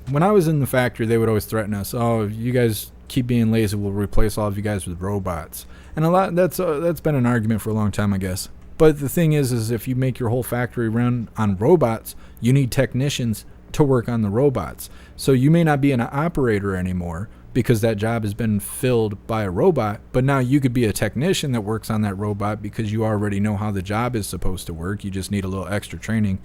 when I was in the factory, they would always threaten us. Oh, if you guys keep being lazy, we'll replace all of you guys with robots. And that's been an argument for a long time, I guess. But the thing is if you make your whole factory run on robots, you need technicians to work on the robots. So you may not be an operator anymore because that job has been filled by a robot, but now you could be a technician that works on that robot because you already know how the job is supposed to work. You just need a little extra training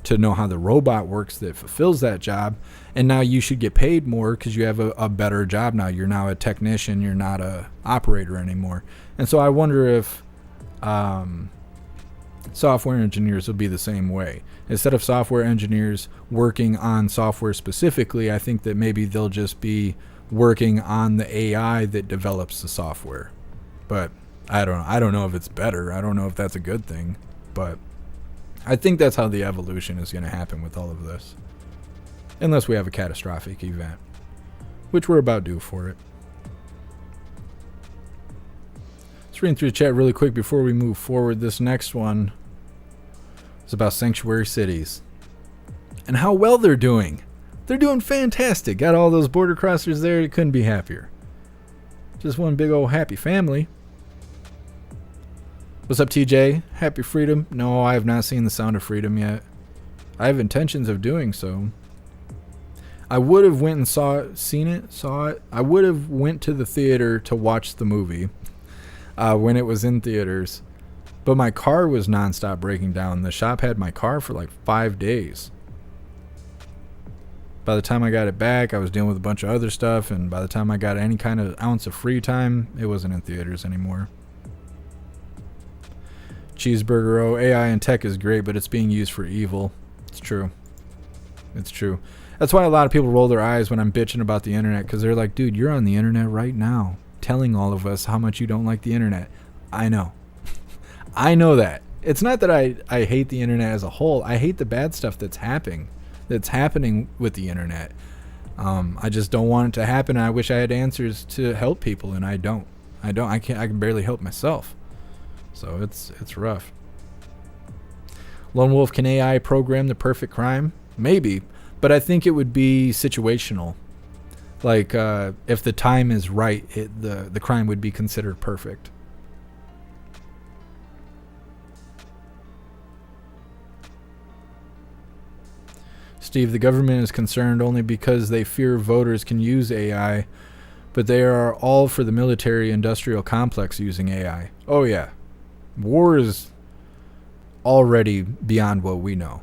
to know how the robot works that fulfills that job. And now you should get paid more because you have a better job now. You're now a technician. You're not a operator anymore. And so I wonder if software engineers will be the same way. Instead of software engineers working on software specifically, I think that maybe they'll just be working on the AI that develops the software. But I don't know if it's better. I don't know if that's a good thing. But I think that's how the evolution is going to happen with all of this. Unless we have a catastrophic event, which we're about due for it. Let's read through the chat really quick before we move forward. This next one is about sanctuary cities and how well they're doing. They're doing fantastic. Got all those border crossers there. You couldn't be happier. Just one big old happy family. What's up, TJ? Happy Freedom? No, I have not seen The Sound of Freedom yet. I have intentions of doing so. I would have went and saw it. I would have went to the theater to watch the movie when it was in theaters. But my car was nonstop breaking down. The shop had my car for like 5 days. By the time I got it back, I was dealing with a bunch of other stuff. And by the time I got any kind of ounce of free time, it wasn't in theaters anymore. Cheeseburger, oh, AI and tech is great, but it's being used for evil. It's true. It's true. That's why a lot of people roll their eyes when I'm bitching about the internet, because they're like, dude, you're on the internet right now telling all of us how much you don't like the internet. I know. I know that. It's not that I hate the internet as a whole. I hate the bad stuff that's happening with the internet. I just don't want it to happen, and I wish I had answers to help people, and I don't. I can barely help myself. So it's rough. Lone Wolf, can AI program the perfect crime? Maybe, but I think it would be situational. Like if the time is right, the crime would be considered perfect. Steve, the government is concerned only because they fear voters can use AI, but they are all for the military-industrial complex using AI. Oh yeah. War is already beyond what we know.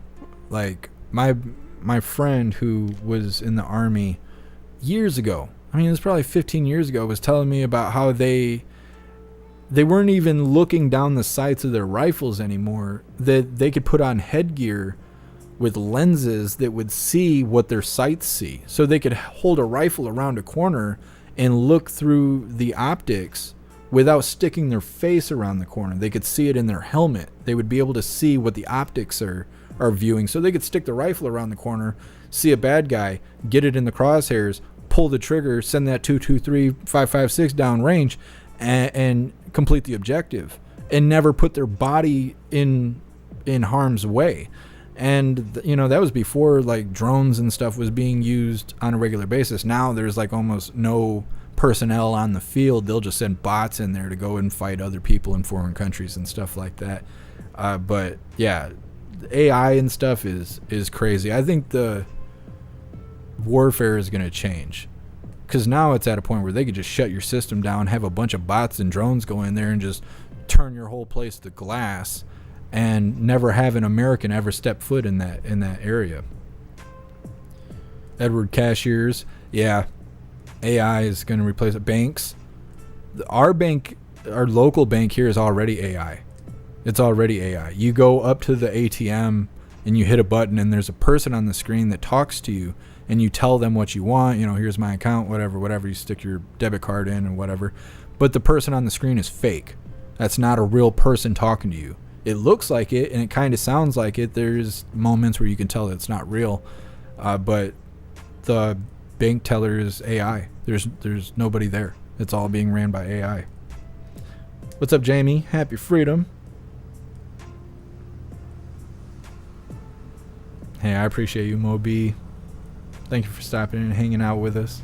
Like my friend who was in the army years ago, I mean it was probably 15 years ago, was telling me about how they weren't even looking down the sights of their rifles anymore. That they could put on headgear with lenses that would see what their sights see. So they could hold a rifle around a corner and look through the optics without sticking their face around the corner. They could see it in their helmet. They would be able to see what the optics are viewing. So they could stick the rifle around the corner, see a bad guy, get it in the crosshairs, pull the trigger, send that 223 556 down range, and complete the objective, and never put their body in harm's way. And you know, that was before like drones and stuff was being used on a regular basis. Now there's like almost no personnel on the field. They'll just send bots in there to go and fight other people in foreign countries and stuff like that. But yeah, AI and stuff is crazy. I think the warfare is going to change, because now it's at a point where they could just shut your system down, have a bunch of bots and drones go in there and just turn your whole place to glass, and never have an American ever step foot in that area. Edward Cashiers, yeah, AI is going to replace banks. Our local bank here is already AI. It's already AI. You go up to the ATM and you hit a button and there's a person on the screen that talks to you, and you tell them what you want, here's my account, whatever, you stick your debit card in and whatever. But the person on the screen is fake. That's not a real person talking to you. It looks like it, and it kind of sounds like it. There's moments where you can tell that it's not real. But the bank teller is AI. There's nobody there. It's all being ran by AI. What's up, Jamie? Happy freedom. Hey, I appreciate you, Moby. Thank you for stopping in and hanging out with us.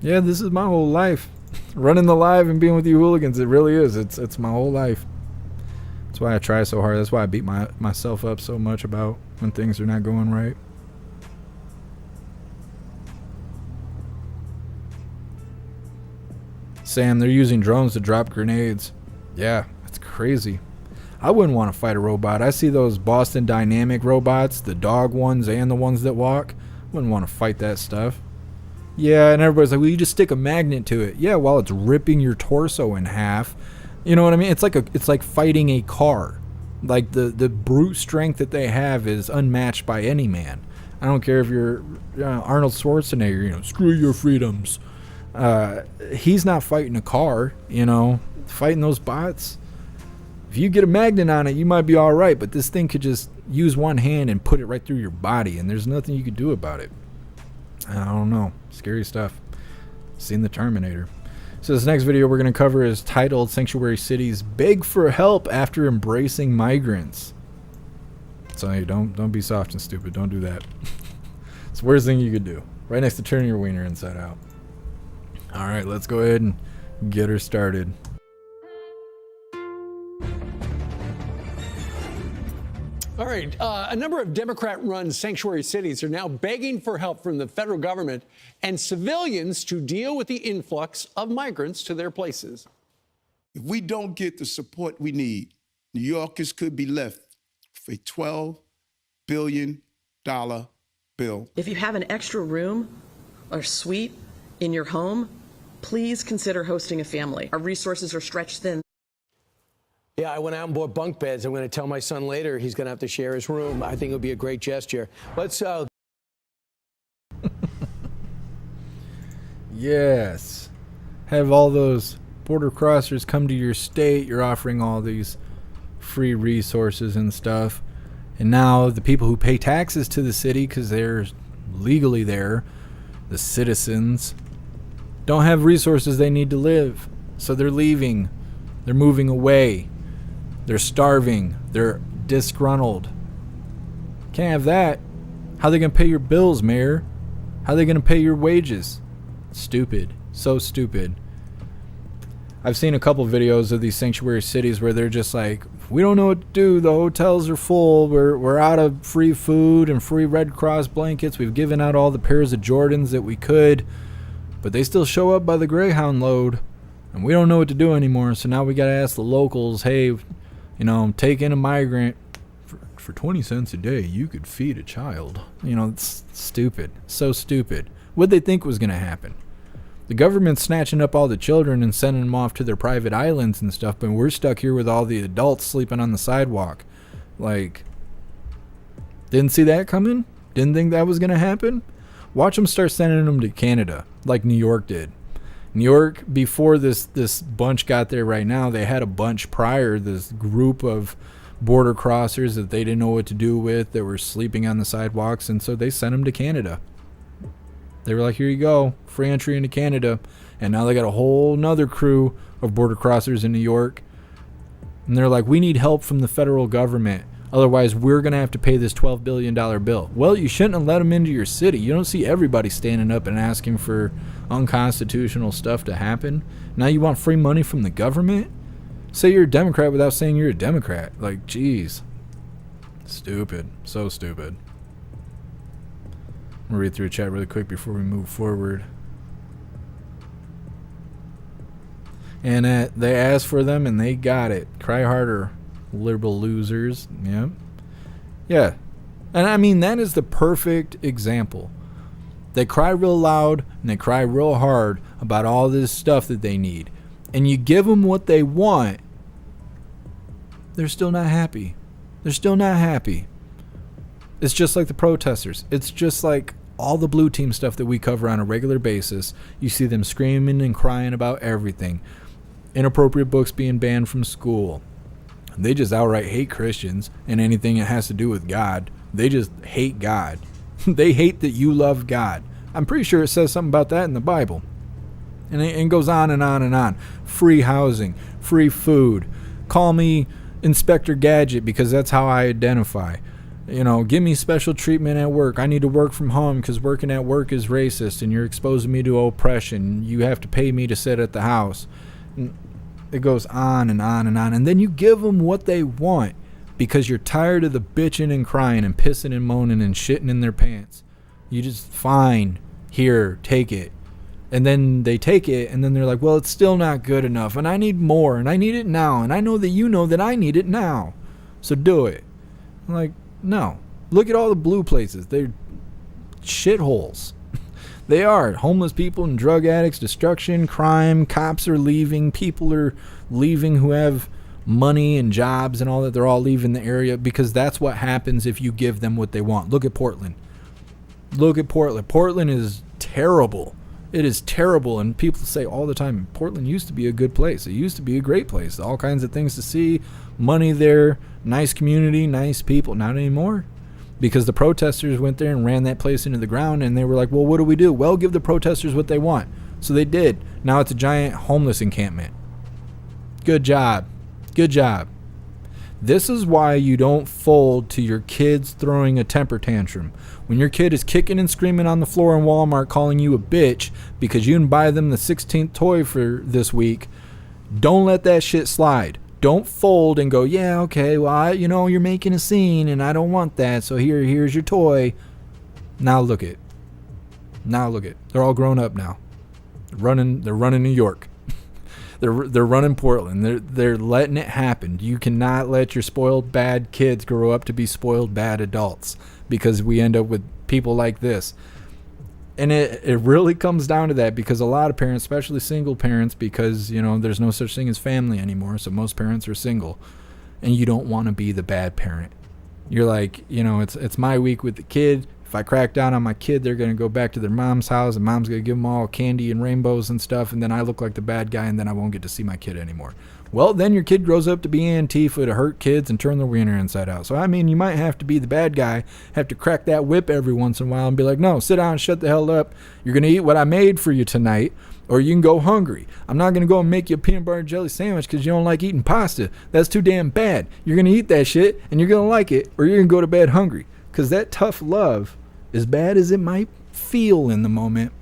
Yeah, this is my whole life. Running the live and being with you hooligans. It really is. It's my whole life. That's why I try so hard. That's why I beat myself up so much about when things are not going right. Sam, they're using drones to drop grenades. Yeah, that's crazy. I wouldn't want to fight a robot. I see those Boston Dynamic robots, the dog ones and the ones that walk. Wouldn't want to fight that stuff. Yeah, and everybody's like, well, you just stick a magnet to it. Yeah, while it's ripping your torso in half. You know what I mean? It's like fighting a car. Like the brute strength that they have is unmatched by any man. I don't care if you're Arnold Schwarzenegger, screw your freedoms. He's not fighting a car, fighting those bots. If you get a magnet on it, you might be all right, but this thing could just use one hand and put it right through your body, and there's nothing you could do about it. I don't know. Scary stuff. Seen the Terminator. So this next video we're going to cover is titled Sanctuary Cities Beg for Help After Embracing Migrants. So hey, don't be soft and stupid. Don't do that. It's the worst thing you could do. Right next to turning your wiener inside out. All right, let's go ahead and get her started. All right. A number of Democrat-run sanctuary cities are now begging for help from the federal government and civilians to deal with the influx of migrants to their places. If we don't get the support we need, New Yorkers could be left with a $12 billion bill. If you have an extra room or suite in your home, please consider hosting a family. Our resources are stretched thin. Yeah, I went out and bought bunk beds. I'm going to tell my son later he's going to have to share his room. I think it would be a great gesture. Let's. Yes. Have all those border crossers come to your state. You're offering all these free resources and stuff. And now the people who pay taxes to the city because they're legally there, the citizens, don't have resources they need to live. So they're leaving. They're moving away. They're starving. They're disgruntled. Can't have that. How are they going to pay your bills, Mayor? How are they going to pay your wages? Stupid. So stupid. I've seen a couple videos of these sanctuary cities where they're just like, we don't know what to do. The hotels are full. We're out of free food and free Red Cross blankets. We've given out all the pairs of Jordans that we could. But they still show up by the Greyhound load. And we don't know what to do anymore. So now we got to ask the locals, hey, take in a migrant. For 20 cents a day, you could feed a child. It's stupid. So stupid. What'd they think was going to happen? The government's snatching up all the children and sending them off to their private islands and stuff, but we're stuck here with all the adults sleeping on the sidewalk. Didn't see that coming? Didn't think that was going to happen? Watch them start sending them to Canada, like New York did. New York, before this bunch got there right now, they had a bunch prior, this group of border crossers that they didn't know what to do with, that were sleeping on the sidewalks, and so they sent them to Canada. They were like, here you go, free entry into Canada. And now they got a whole nother crew of border crossers in New York. And they're like, we need help from the federal government. Otherwise, we're going to have to pay this $12 billion bill. Well, you shouldn't have let them into your city. You don't see everybody standing up and asking for unconstitutional stuff to happen. Now you want free money from the government? Say you're a Democrat without saying you're a Democrat. Geez. Stupid. So stupid. I'm going to read through a chat really quick before we move forward. And they asked for them and they got it. Cry harder, liberal losers. Yep. Yeah. And I mean, that is the perfect example. They cry real loud and they cry real hard about all this stuff that they need. And you give them what they want, they're still not happy. They're still not happy. It's just like the protesters. It's just like all the blue team stuff that we cover on a regular basis. You see them screaming and crying about everything. Inappropriate books being banned from school. They just outright hate Christians and anything that has to do with God. They just hate God. They hate that you love God. I'm pretty sure it says something about that in the Bible. And it goes on and on and on. Free housing, free food. Call me Inspector Gadget because that's how I identify. You know, give me special treatment at work. I need to work from home because working at work is racist and you're exposing me to oppression. You have to pay me to sit at the house. And it goes on and on and on. And then you give them what they want because you're tired of the bitching and crying and pissing and moaning and shitting in their pants. You just, fine, here, take it. And then they take it and then they're like, well, it's still not good enough and I need more and I need it now. And I know that you know that I need it now. So do it. I'm like, no. Look at all the blue places. They're shitholes. They are. Homeless people and drug addicts, destruction, crime, cops are leaving, people are leaving who have money and jobs and all that. They're all leaving the area because that's what happens if you give them what they want. Look at Portland. Look at Portland. Portland is terrible. It is terrible, and people say all the time, Portland used to be a good place. It used to be a great place. All kinds of things to see, money there, nice community, nice people. Not anymore, because the protesters went there and ran that place into the ground, and they were like, well, what do we do? Well, give the protesters what they want. So they did. Now it's a giant homeless encampment. Good job. Good job. This is why you don't fold to your kids throwing a temper tantrum. When your kid is kicking and screaming on the floor in Walmart calling you a bitch because you didn't buy them the 16th toy for this week, don't let that shit slide. Don't fold and go, yeah, okay, well, you're making a scene and I don't want that, so here's your toy. Now look it. They're all grown up now. They're running New York. They're running Portland. They're letting it happen. You cannot let your spoiled bad kids grow up to be spoiled bad adults because we end up with people like this. And it really comes down to that because a lot of parents, especially single parents, because, there's no such thing as family anymore. So most parents are single and you don't want to be the bad parent. You're like, it's my week with the kid. If I crack down on my kid, they're going to go back to their mom's house and mom's going to give them all candy and rainbows and stuff. And then I look like the bad guy and then I won't get to see my kid anymore. Well, then your kid grows up to be Antifa to hurt kids and turn their wiener inside out. So, you might have to be the bad guy, have to crack that whip every once in a while and be like, no, sit down, shut the hell up. You're going to eat what I made for you tonight or you can go hungry. I'm not going to go and make you a peanut butter and jelly sandwich because you don't like eating pasta. That's too damn bad. You're going to eat that shit and you're going to like it or you're going to go to bed hungry because that tough love, as bad as it might feel in the moment,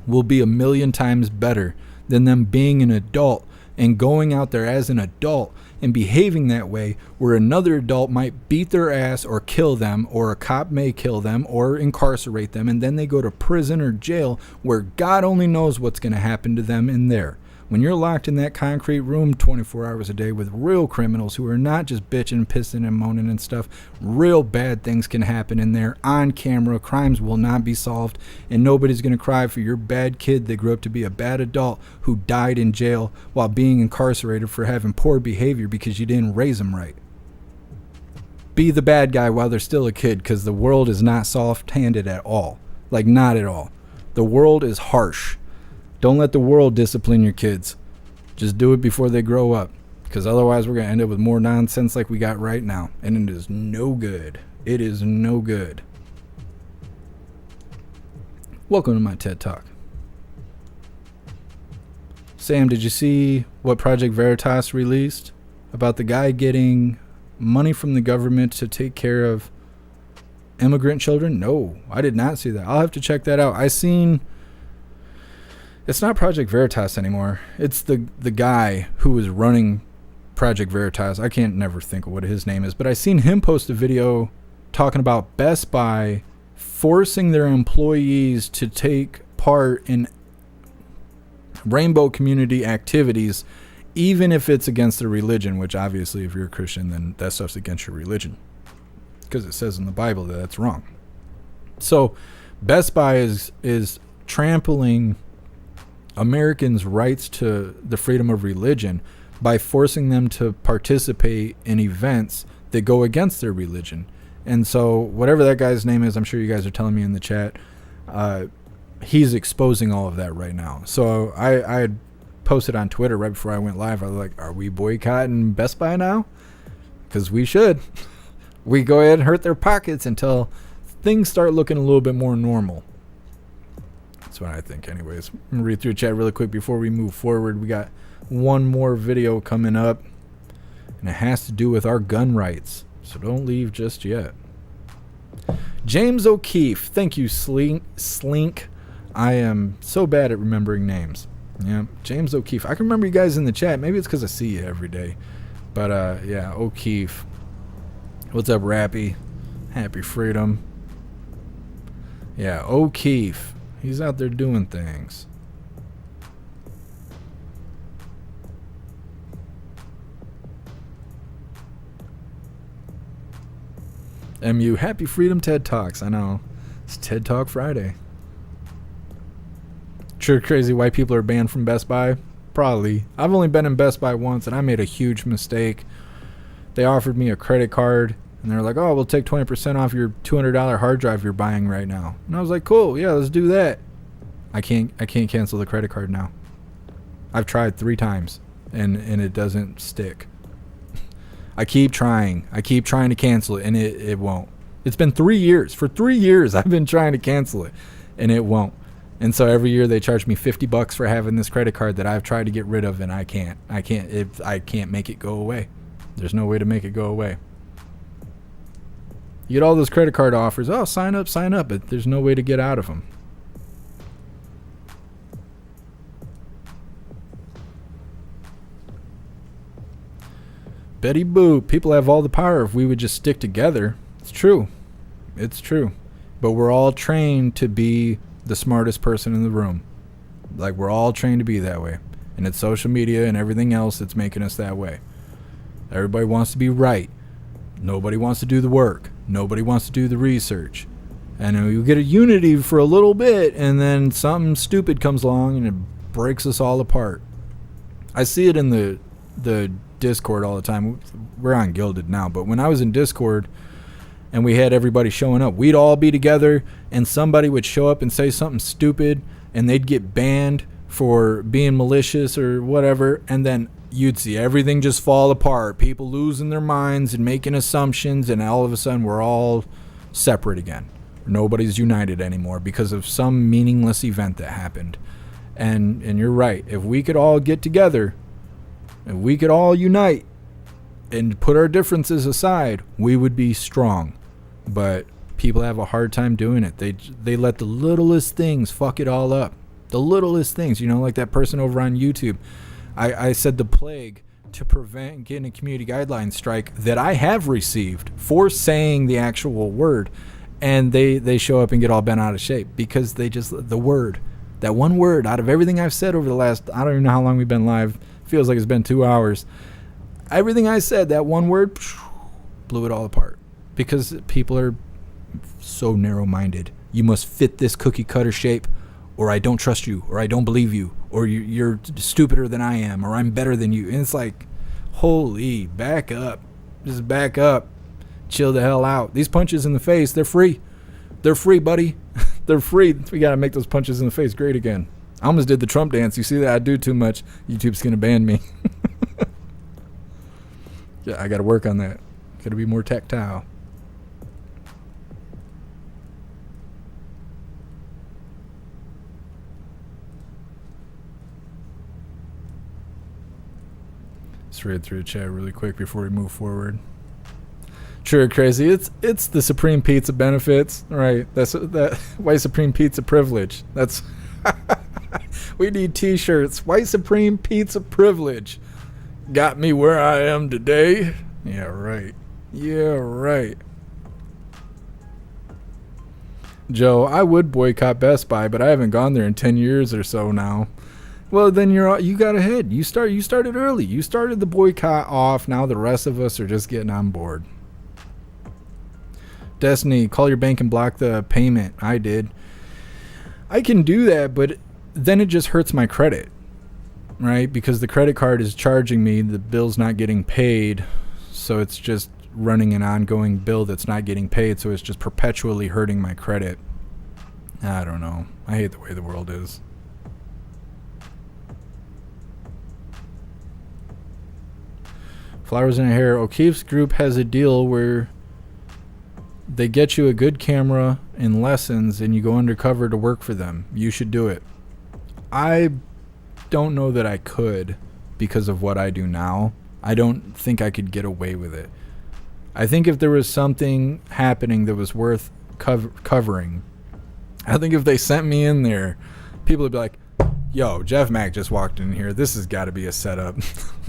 will be 1,000,000 times better than them being an adult and going out there as an adult and behaving that way where another adult might beat their ass or kill them or a cop may kill them or incarcerate them and then they go to prison or jail where God only knows what's going to happen to them in there. When you're locked in that concrete room 24 hours a day with real criminals who are not just bitching, pissing, and moaning and stuff, real bad things can happen in there on camera. Crimes will not be solved, and nobody's going to cry for your bad kid that grew up to be a bad adult who died in jail while being incarcerated for having poor behavior because you didn't raise them right. Be the bad guy while they're still a kid because the world is not soft-handed at all. Like, not at all. The world is harsh. Don't let the world discipline your kids. Just do it before they grow up. Because otherwise we're going to end up with more nonsense like we got right now. And it is no good. It is no good. Welcome to my TED Talk. Sam, did you see what Project Veritas released? About the guy getting money from the government to take care of immigrant children? No, I did not see that. I'll have to check that out. It's not Project Veritas anymore. It's the guy who was running Project Veritas. I can't never think of what his name is, but I seen him post a video talking about Best Buy forcing their employees to take part in rainbow community activities, even if it's against their religion, which obviously if you're a Christian, then that stuff's against your religion because it says in the Bible that that's wrong. So Best Buy is trampling Americans' rights to the freedom of religion by forcing them to participate in events that go against their religion. And so whatever that guy's name is, I'm sure you guys are telling me in the chat, he's exposing all of that right now. So I had posted on Twitter right before I went live. I was like, are we boycotting Best Buy now? Because we should. We go ahead and hurt their pockets until things start looking a little bit more normal. That's what I think anyways. I'm going to read through the chat really quick before we move forward. We got one more video coming up, and it has to do with our gun rights. So don't leave just yet. James O'Keefe. Thank you, Slink. I am so bad at remembering names. Yeah, James O'Keefe. I can remember you guys in the chat. Maybe it's because I see you every day. But, yeah, O'Keefe. What's up, Rappy? Happy freedom. Yeah, O'Keefe. He's out there doing things. MU, happy freedom TED Talks. I know. It's TED Talk Friday. Sure, crazy white people are banned from Best Buy? Probably. I've only been in Best Buy once, and I made a huge mistake. They offered me a credit card, and they're like, oh, we'll take 20% off your $200 hard drive you're buying right now. And I was like, cool, yeah, let's do that. I can't cancel the credit card now. I've tried 3 times, and it doesn't stick. I keep trying to cancel it, and it won't. It's been 3 years. For 3 years, I've been trying to cancel it, and it won't. And so every year they charge me $50 for having this credit card that I've tried to get rid of, and I can't make it go away. There's no way to make it go away. You get all those credit card offers. Oh, sign up, but there's no way to get out of them. Betty Boo, people have all the power if we would just stick together. It's true. It's true. But we're all trained to be the smartest person in the room. Like, we're all trained to be that way. And it's social media and everything else that's making us that way. Everybody wants to be right. Nobody wants to do the work. Nobody wants to do the research. And you get a unity for a little bit, and then something stupid comes along and it breaks us all apart. I see it in the Discord all the time. We're on Gilded now, but when I was in Discord and we had everybody showing up, we'd all be together, and somebody would show up and say something stupid, and they'd get banned for being malicious or whatever, and then you'd see everything just fall apart, people losing their minds and making assumptions, and all of a sudden we're all separate again. Nobody's united anymore because of some meaningless event that happened. And you're right. If we could all get together, if we could all unite and put our differences aside, we would be strong. But people have a hard time doing it. They let the littlest things fuck it all up. The littlest things, like that person over on YouTube. I said the plague to prevent getting a community guidelines strike that I have received for saying the actual word, and they show up and get all bent out of shape because they just, the word, that one word out of everything I've said over the last, I don't even know how long we've been live, feels like it's been 2 hours. Everything I said, that one word blew it all apart because people are so narrow-minded. You must fit this cookie cutter shape, or I don't trust you, or I don't believe you, or you're stupider than I am, or I'm better than you. And it's like, holy, back up. Just back up. Chill the hell out. These punches in the face, they're free. They're free, buddy. They're free. We got to make those punches in the face great again. I almost did the Trump dance. You see that? I do too much. YouTube's going to ban me. Yeah, I got to work on that. Got to be more tactile. Let's read through the chat really quick before we move forward. True or crazy? It's the Supreme Pizza benefits, right? That's that white Supreme Pizza privilege. That's we need T-shirts. White Supreme Pizza privilege got me where I am today. Yeah, right. Yeah, right. Joe, I would boycott Best Buy, but I haven't gone there in 10 years or so now. Well, then you got ahead. You started early. You started the boycott off. Now the rest of us are just getting on board. Destiny, call your bank and block the payment. I did. I can do that, but then it just hurts my credit, right? Because the credit card is charging me, the bill's not getting paid, so it's just running an ongoing bill that's not getting paid, so it's just perpetually hurting my credit. I don't know. I hate the way the world is. Flowers in her hair. O'Keefe's group has a deal where they get you a good camera and lessons and you go undercover to work for them. You should do it. I don't know that I could because of what I do now. I don't think I could get away with it. I think if there was something happening that was worth covering, I think if they sent me in there, people would be like, yo, Jeff Mack just walked in here. This has got to be a setup.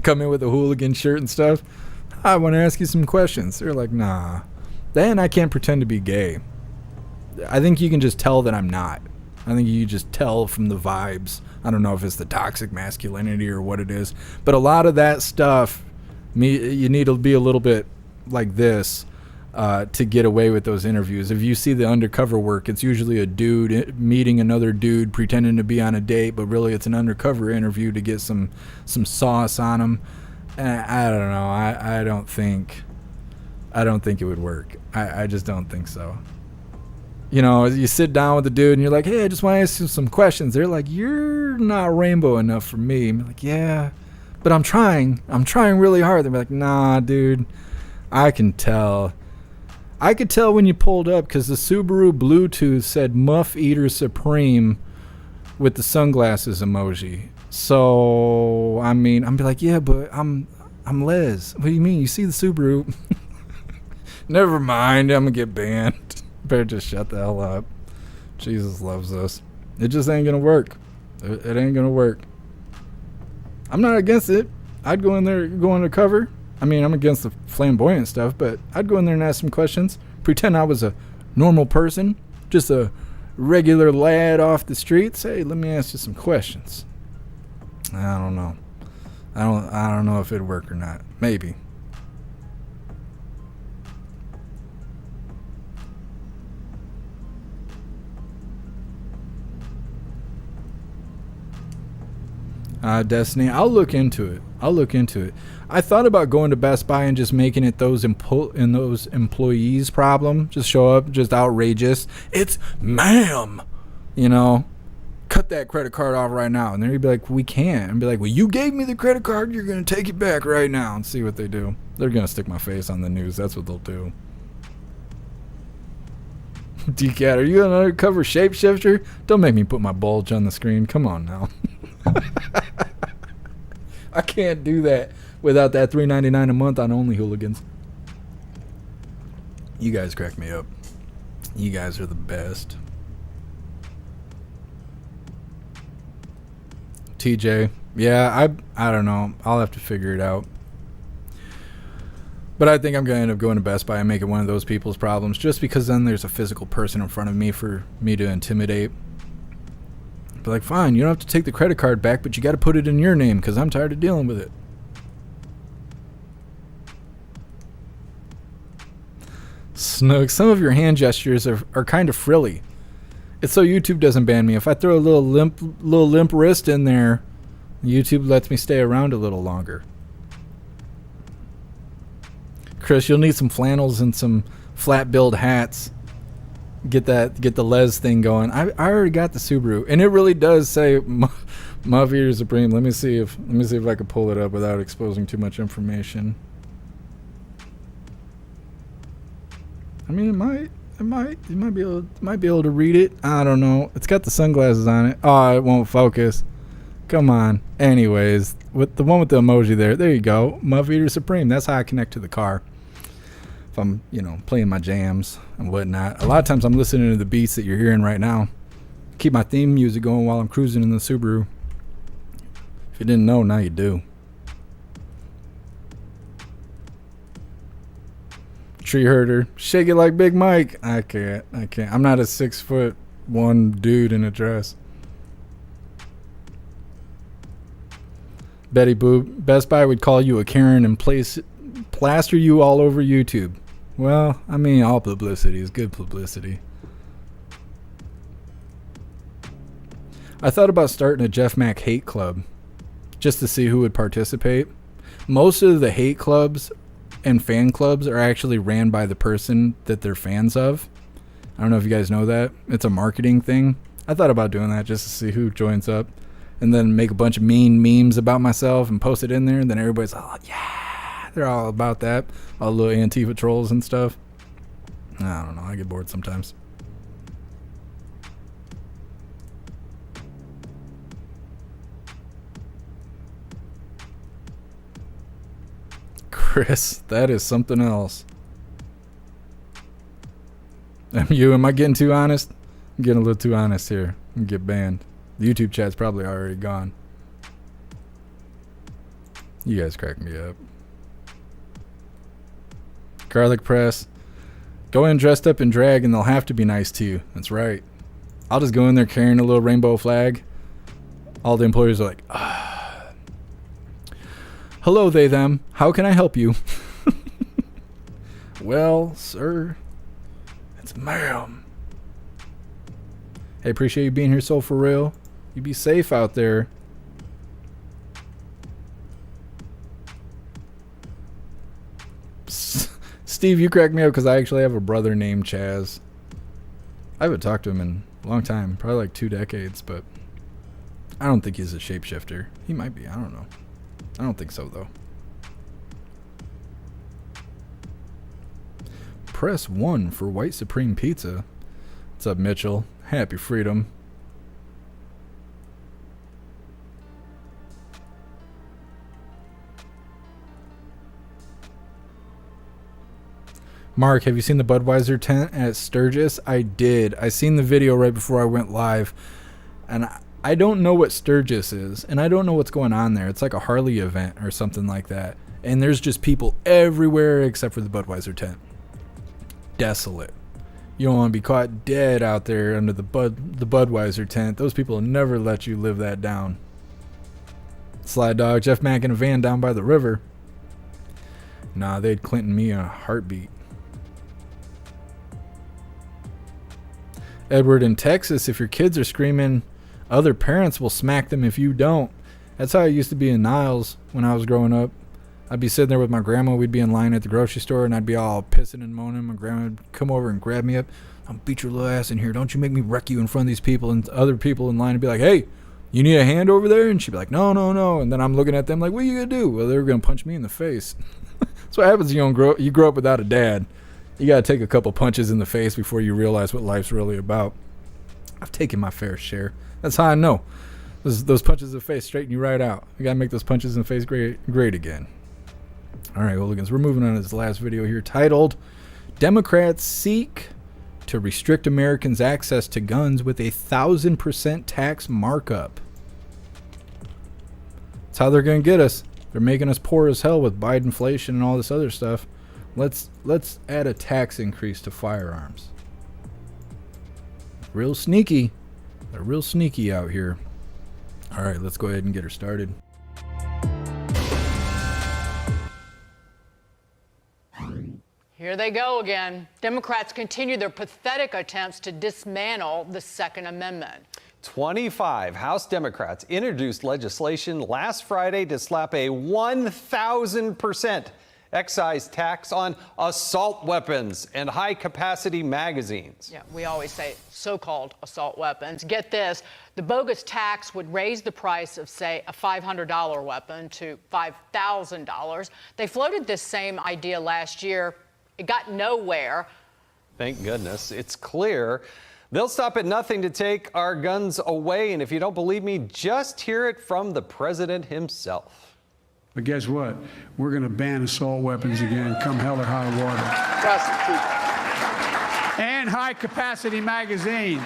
Come in with a hooligan shirt and stuff. I want to ask you some questions. They're like, nah. Then I can't pretend to be gay. I think you can just tell that I'm not. I think you just tell from the vibes. I don't know if it's the toxic masculinity or what it is. But a lot of that stuff, you need to be a little bit like this to get away with those interviews. If you see the undercover work, it's usually a dude meeting another dude pretending to be on a date, but really it's an undercover interview to get some sauce on them. I don't know. I don't think it would work. I just don't think so. You know, you sit down with the dude and you're like, hey, I just want to ask you some questions. They're like, you're not rainbow enough for me. I'm like, yeah, but I'm trying really hard. They're like, nah, dude, I can tell. I could tell when you pulled up because the Subaru Bluetooth said Muff Eater Supreme with the sunglasses emoji. So, I mean, I'm be like, yeah, but I'm Les. What do you mean? You see the Subaru? Never mind. I'm going to get banned. Better just shut the hell up. Jesus loves us. It just ain't going to work. It ain't going to work. I'm not against it. I'd go in there, go undercover. I mean, I'm against the flamboyant stuff, but I'd go in there and ask some questions. Pretend I was a normal person, just a regular lad off the streets. Hey, let me ask you some questions. I don't know. I don't know if it'd work or not. Maybe. Destiny, I'll look into it. I thought about going to Best Buy and just making it those employees' problem. Just show up, just outrageous. It's ma'am, you know, cut that credit card off right now. And they'd be like, we can't. And be like, well, you gave me the credit card. You're going to take it back right now. And see what they do. They're going to stick my face on the news. That's what they'll do. DCAT, are you an undercover shapeshifter? Don't make me put my bulge on the screen. Come on now. I can't do that without that $3.99 a month on Only Hooligans. You guys crack me up. You guys are the best. TJ, yeah, I don't know. I'll have to figure it out. But I think I'm going to end up going to Best Buy and make it one of those people's problems, just because then there's a physical person in front of me for me to intimidate. Be like, fine, you don't have to take the credit card back, but you got to put it in your name because I'm tired of dealing with it. Snook, some of your hand gestures are kind of frilly. It's so YouTube doesn't ban me. If I throw a little limp wrist in there, YouTube lets me stay around a little longer. Chris, you'll need some flannels and some flat-billed hats. Get the Les thing going. I already got the Subaru, and it really does say Muff Eater Supreme. Let me see if I can pull it up without exposing too much information. I mean, it might be able to read it. I don't know. It's got the sunglasses on it. Oh, it won't focus. Come on. Anyways, with the one with the emoji there you go. Muff Eater Supreme. That's how I connect to the car. If I'm, playing my jams and whatnot. A lot of times I'm listening to the beats that you're hearing right now. Keep my theme music going while I'm cruising in the Subaru. If you didn't know, now you do. Tree herder. Shake it like Big Mike. I can't. I'm not a 6'1" dude in a dress. Betty Boop. Best Buy would call you a Karen and plaster you all over YouTube. Well, I mean, all publicity is good publicity. I thought about starting a Jeff Mack hate club just to see who would participate. Most of the hate clubs and fan clubs are actually ran by the person that they're fans of. I don't know if you guys know that. It's a marketing thing. I thought about doing that just to see who joins up, and then make a bunch of mean memes about myself and post it in there, and then everybody's all, yeah, they're all about that. All the little Antifa trolls and stuff. I don't know. I get bored sometimes. Chris, that is something else. Am I getting too honest? I'm getting a little too honest here. I'm gonna get banned. The YouTube chat's probably already gone. You guys crack me up. Garlic press. Go in dressed up in drag and they'll have to be nice to you. That's right. I'll just go in there carrying a little rainbow flag. All the employers are like, hello, they, them. How can I help you? Well, sir, it's ma'am. Hey, appreciate you being here, so for real. You be safe out there. Steve, you crack me up because I actually have a brother named Chaz. I haven't talked to him in a long time, probably like 2 decades, but I don't think he's a shapeshifter. He might be, I don't know. I don't think so, though. Press 1 for White Supreme Pizza. What's up, Mitchell? Happy freedom. Mark, have you seen the Budweiser tent at Sturgis? I did. I seen the video right before I went live. And I don't know what Sturgis is. And I don't know what's going on there. It's like a Harley event or something like that. And there's just people everywhere except for the Budweiser tent. Desolate. You don't want to be caught dead out there under the Budweiser tent. Those people will never let you live that down. Sly Dog, Jeff Mack in a van down by the river. Nah, they'd Clinton me in a heartbeat. Edward, in Texas, if your kids are screaming, other parents will smack them if you don't. That's how it used to be in Niles when I was growing up. I'd be sitting there with my grandma. We'd be in line at the grocery store, and I'd be all pissing and moaning. My grandma would come over and grab me up. I'll beat your little ass in here. Don't you make me wreck you in front of these people. And other people in line would be like, hey, you need a hand over there? And she'd be like, no, no, no. And then I'm looking at them like, what are you going to do? Well, they were going to punch me in the face. That's what happens when you grow up without a dad. You got to take a couple punches in the face before you realize what life's really about. I've taken my fair share. That's how I know. Those punches in the face straighten you right out. You got to make those punches in the face great again. All right, hooligans, we're moving on to this last video here titled, Democrats Seek to Restrict Americans' Access to Guns with a 1,000% tax markup. That's how they're going to get us. They're making us poor as hell with Bidenflation and all this other stuff. Let's add a tax increase to firearms. Real sneaky. They're real sneaky out here. All right, let's go ahead and get her started. Here they go again. Democrats continue their pathetic attempts to dismantle the Second Amendment. 25 House Democrats introduced legislation last Friday to slap a 1,000% excise tax on assault weapons and high-capacity magazines. Yeah, we always say so-called assault weapons. Get this, the bogus tax would raise the price of, say, a $500 weapon to $5,000. They floated this same idea last year. It got nowhere. Thank goodness. It's clear they'll stop at nothing to take our guns away. And if you don't believe me, just hear it from the president himself. But guess what? We're going to ban assault weapons again, come hell or high water. And high-capacity magazines.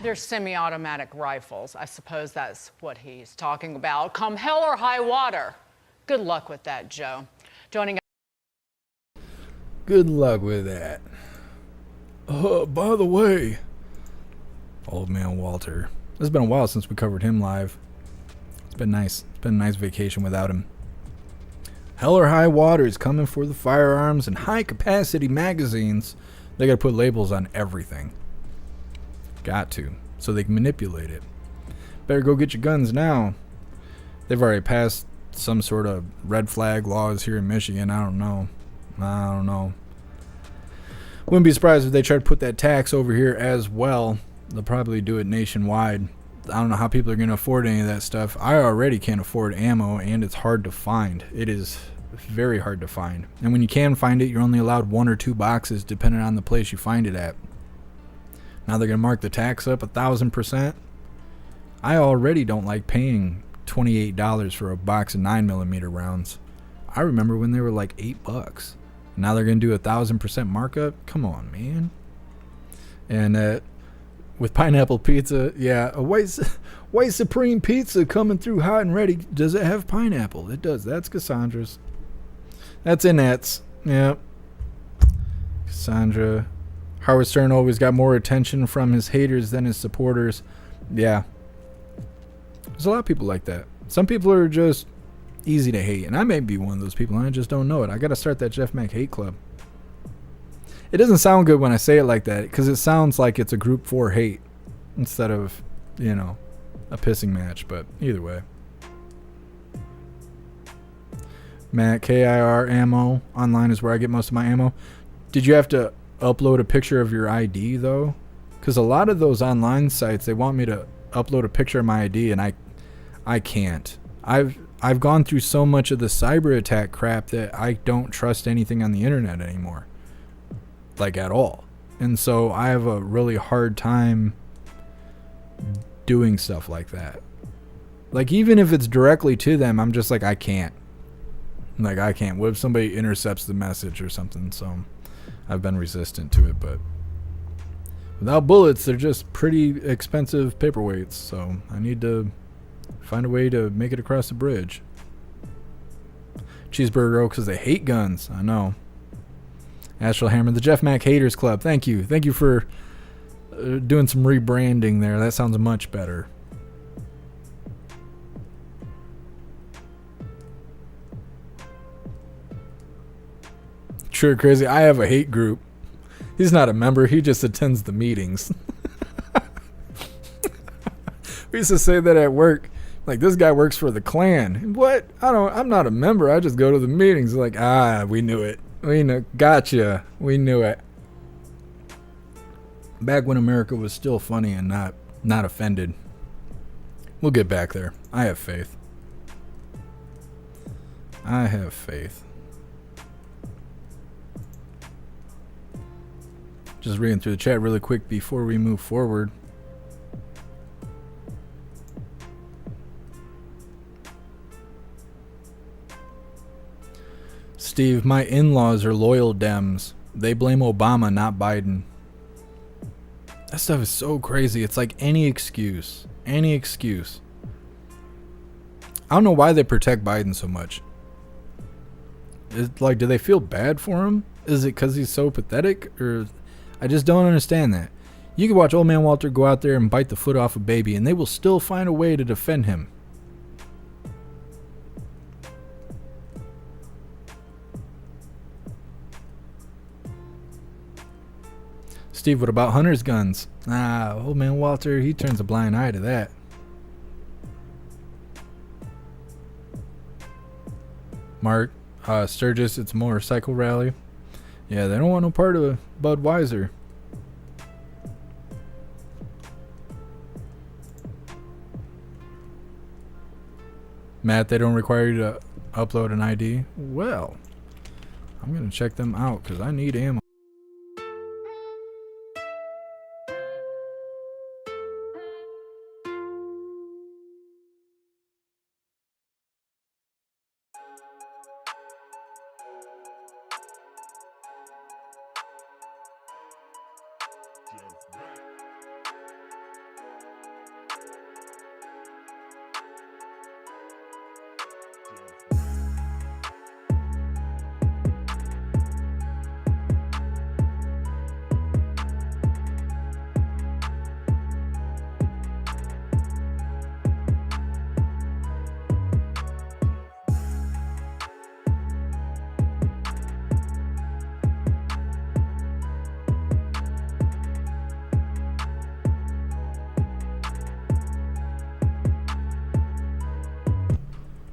They're semi-automatic rifles. I suppose that's what he's talking about. Come hell or high water. Good luck with that, Joe. Joining us. Good luck with that. By the way, old man Walter. It's been a while since we covered him live. It's been nice. It's been a nice vacation without him. Hell or high water is coming for the firearms and high-capacity magazines. They got to put labels on everything. Got to. So they can manipulate it. Better go get your guns now. They've already passed some sort of red flag laws here in Michigan. I don't know. Wouldn't be surprised if they try to put that tax over here as well. They'll probably do it nationwide. I don't know how people are going to afford any of that stuff. I already can't afford ammo, and it's hard to find. It is very hard to find. And when you can find it, you're only allowed 1 or 2 boxes depending on the place you find it at. Now they're going to mark the tax up 1,000%. I already don't like paying $28 for a box of 9mm rounds. I remember when they were like $8. Now they're going to do 1,000% markup? Come on, man. And with pineapple pizza, yeah, a white supreme pizza coming through hot and ready. Does it have pineapple? It does. That's Cassandra's. That's Annette's. Yeah. Cassandra. Howard Stern always got more attention from his haters than his supporters. Yeah. There's a lot of people like that. Some people are just easy to hate, and I may be one of those people, and I just don't know it. I got to start that Jeff Mac hate club. It doesn't sound good when I say it like that, because it sounds like it's a group 4 hate instead of, a pissing match, but either way. Matt, KIR ammo online is where I get most of my ammo. Did you have to upload a picture of your ID, though? Because a lot of those online sites, they want me to upload a picture of my ID, and I can't. I've gone through so much of the cyber attack crap that I don't trust anything on the internet anymore. Like, at all. And so I have a really hard time doing stuff like that. Like, even if it's directly to them, I'm just like, I can't. Like, I can't. What if somebody intercepts the message or something? So I've been resistant to it, but without bullets, they're just pretty expensive paperweights. So I need to find a way to make it across the bridge. Cheeseburger, because they hate guns. I know. Astral Hammer, the Jeff Mac Haters Club. Thank you. Thank you for doing some rebranding there. That sounds much better. Sure, Crazy. I have a hate group. He's not a member. He just attends the meetings. We used to say that at work. Like, this guy works for the Klan. What? I'm not a member. I just go to the meetings. Like, we knew it. We know. Gotcha. We knew it. Back when America was still funny and not offended. We'll get back there. I have faith. I have faith. Just reading through the chat really quick before we move forward. Steve, my in-laws are loyal Dems. They blame Obama, not Biden. That stuff is so crazy. It's like any excuse. Any excuse. I don't know why they protect Biden so much. It's like, do they feel bad for him? Is it because he's so pathetic? Or I just don't understand that. You can watch Old Man Walter go out there and bite the foot off a baby, and they will still find a way to defend him. Steve, what about Hunter's guns? Old Man Walter, he turns a blind eye to that. Mark, Sturgis, it's a motorcycle rally. Yeah, they don't want no part of Budweiser. Matt, they don't require you to upload an ID? Well, I'm going to check them out because I need ammo.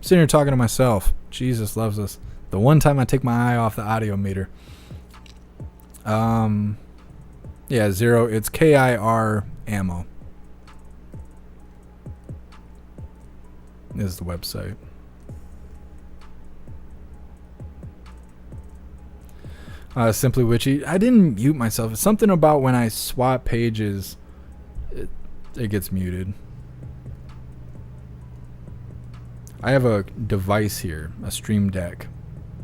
sitting here talking to myself. Jesus loves us. The one time I take my eye off the audio meter. Yeah, Zero. It's KIR ammo. This is the website. Simply Witchy. I didn't mute myself. It's something about when I swap pages, it gets muted. I have a device here, a Stream Deck,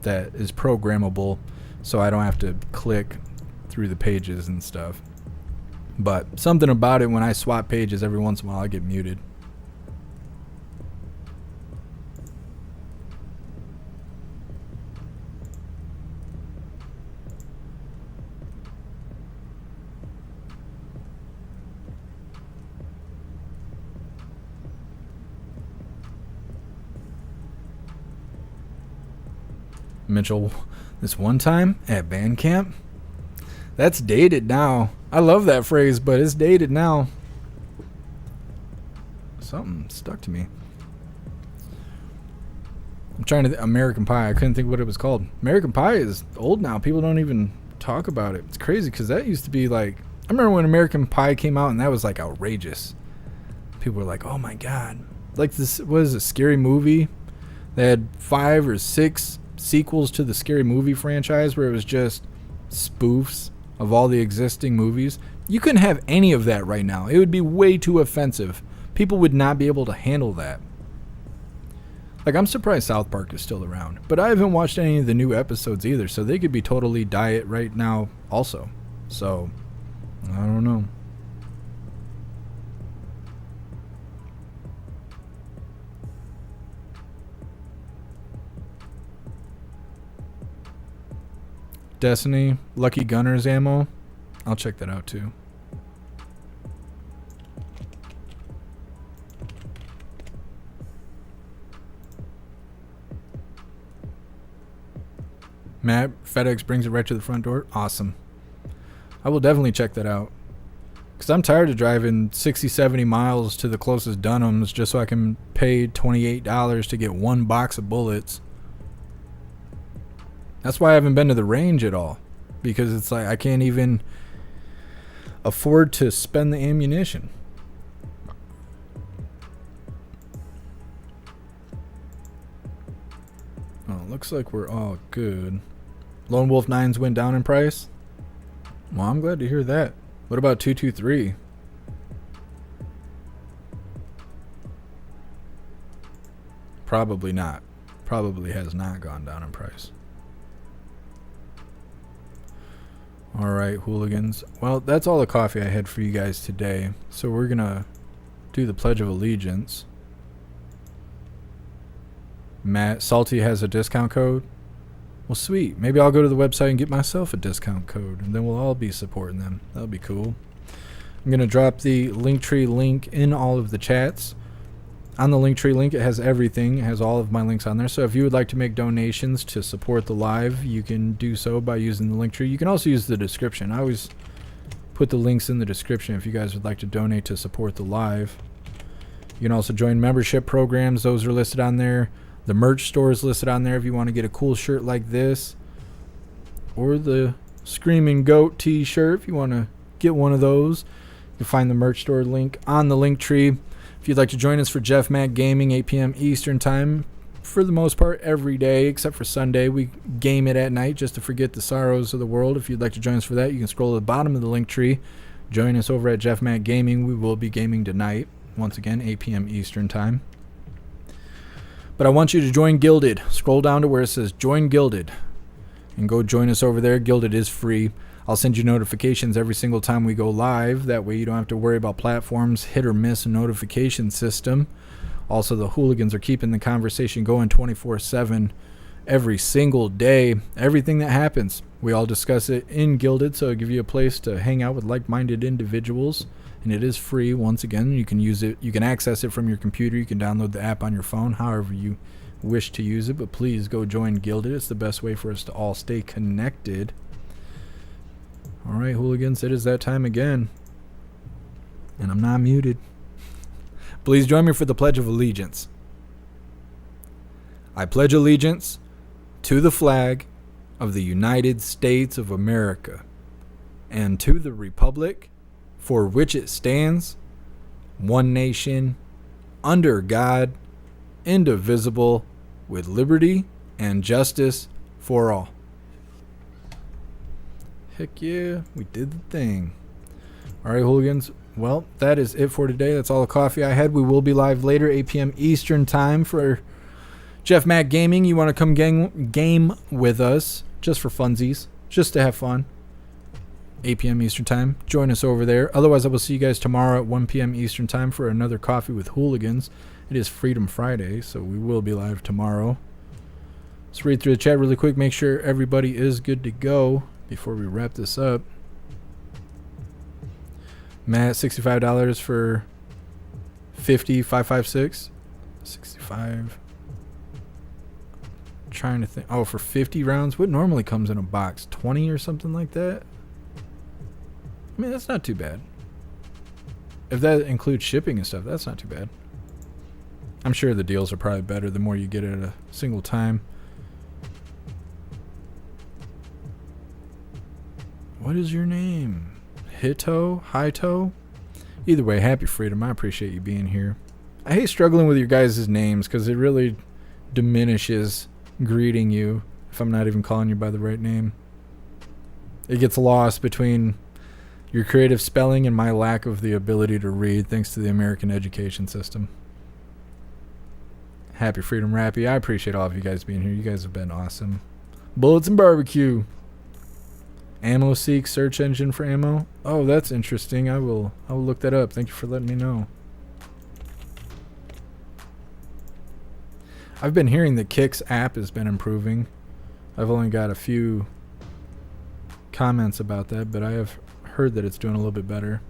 that is programmable, so I don't have to click through the pages and stuff. But something about it, when I swap pages, every once in a while I get muted. Mitchell, this one time at band camp? That's dated now. I love that phrase, but it's dated now. Something stuck to me. I'm trying to American Pie. I couldn't think what it was called. American Pie is old now. People don't even talk about it. It's crazy because that used to be like, I remember when American Pie came out and that was like outrageous. People were like, oh my God. Like this was a Scary Movie. They had 5 or 6 sequels to the Scary Movie franchise where it was just spoofs of all the existing movies. You couldn't have any of that right now. It would be way too offensive. People would not be able to handle that. Like, I'm surprised South Park is still around, but I haven't watched any of the new episodes either, so they could be totally diet right now also. So, I don't know. Destiny, Lucky Gunners ammo. I'll check that out too. Matt, FedEx brings it right to the front door. Awesome. I will definitely check that out. Because I'm tired of driving 60, 70 miles to the closest Dunham's just so I can pay $28 to get 1 box of bullets. That's why I haven't been to the range at all. Because it's like I can't even afford to spend the ammunition. Oh, looks like we're all good. Lone Wolf 9s went down in price? Well, I'm glad to hear that. What about 223? Probably not. Probably has not gone down in price. Alright, hooligans. Well, that's all the coffee I had for you guys today. So we're gonna do the Pledge of Allegiance. Matt, Salty has a discount code? Well, sweet. Maybe I'll go to the website and get myself a discount code, and then we'll all be supporting them. That'll be cool. I'm gonna drop the Linktree link in all of the chats. On the Linktree link, it has everything. It has all of my links on there. So if you would like to make donations to support the live, you can do so by using the Linktree. You can also use the description. I always put the links in the description if you guys would like to donate to support the live. You can also join membership programs. Those are listed on there. The merch store is listed on there if you want to get a cool shirt like this. Or the Screaming Goat t-shirt if you want to get one of those. You can find the merch store link on the Linktree. If you'd like to join us for Jeff Mac Gaming, 8 p.m. Eastern Time, for the most part every day except for Sunday. We game it at night just to forget the sorrows of the world. If you'd like to join us for that, you can scroll to the bottom of the Linktree. Join us over at Jeff Mac Gaming. We will be gaming tonight, once again, 8 p.m. Eastern Time. But I want you to join Gilded. Scroll down to where it says Join Gilded and go join us over there. Gilded is free. I'll send you notifications every single time we go live. That way you don't have to worry about platforms, hit or miss notification system. Also, the hooligans are keeping the conversation going 24/7 every single day. Everything that happens, we all discuss it in Gilded, so it'll give you a place to hang out with like-minded individuals. And it is free. Once again, you can use it. You can access it from your computer. You can download the app on your phone, however you wish to use it. But please go join Gilded. It's the best way for us to all stay connected. All right, hooligans, it is that time again. And I'm not muted. Please join me for the Pledge of Allegiance. I pledge allegiance to the flag of the United States of America and to the republic for which it stands, one nation, under God, indivisible, with liberty and justice for all. Heck yeah, we did the thing. All right, hooligans. Well, that is it for today. That's all the coffee I had. We will be live later, 8 p.m. Eastern time for Jeff Mac Gaming. You want to come game with us just for funsies, just to have fun. 8 p.m. Eastern time. Join us over there. Otherwise, I will see you guys tomorrow at 1 p.m. Eastern time for another Coffee with Hooligans. It is Freedom Friday, so we will be live tomorrow. Let's read through the chat really quick. Make sure everybody is good to go before we wrap this up. Matt, $65 for 50, 556. 65. Trying to think. Oh, for 50 rounds? What normally comes in a box? 20 or something like that? I mean, that's not too bad. If that includes shipping and stuff, that's not too bad. I'm sure the deals are probably better the more you get it at a single time. What is your name? Hito? Either way, happy freedom. I appreciate you being here. I hate struggling with your guys' names because it really diminishes greeting you if I'm not even calling you by the right name. It gets lost between your creative spelling and my lack of the ability to read thanks to the American education system. Happy freedom, Rappy. I appreciate all of you guys being here. You guys have been awesome. Bullets and barbecue. Ammo Seek search engine for ammo. Oh, that's interesting. I will look that up. Thank you for letting me know. I've been hearing the Kicks app has been improving. I've only got a few comments about that, but I have heard that it's doing a little bit better.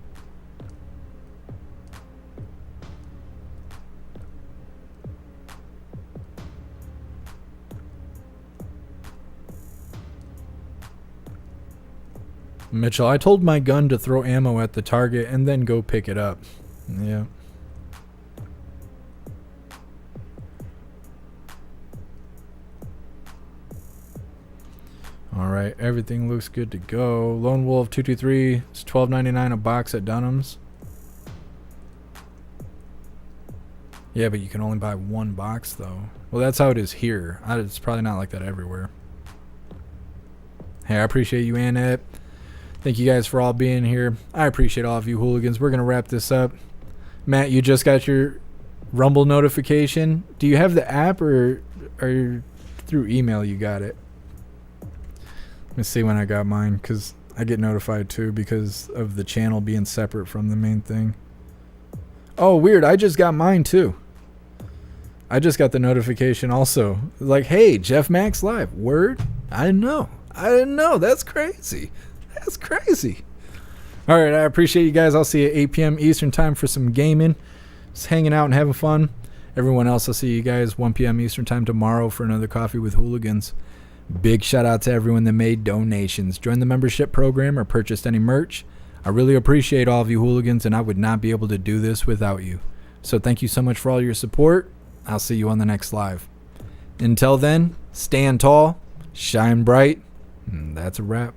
Mitchell, I told my gun to throw ammo at the target and then go pick it up. Yeah. Alright, everything looks good to go. Lone Wolf 223 is $12.99 a box at Dunham's. Yeah, but you can only buy one box though. Well, that's how it is here. It's probably not like that everywhere. Hey, I appreciate you, Annette. Thank you guys for all being here. I appreciate all of you hooligans. We're going to wrap this up. Matt, you just got your Rumble notification. Do you have the app or through email you got it? Let me see when I got mine because I get notified too because of the channel being separate from the main thing. Oh, weird. I just got mine too. I just got the notification also. Like, hey, Jeff Max Live. Word? I didn't know. That's crazy. That's crazy. All right, I appreciate you guys. I'll see you at 8 p.m. Eastern time for some gaming. Just hanging out and having fun. Everyone else, I'll see you guys 1 p.m. Eastern time tomorrow for another Coffee with Hooligans. Big shout out to everyone that made donations, joined the membership program, or purchased any merch. I really appreciate all of you hooligans, and I would not be able to do this without you. So thank you so much for all your support. I'll see you on the next live. Until then, stand tall, shine bright, and that's a wrap.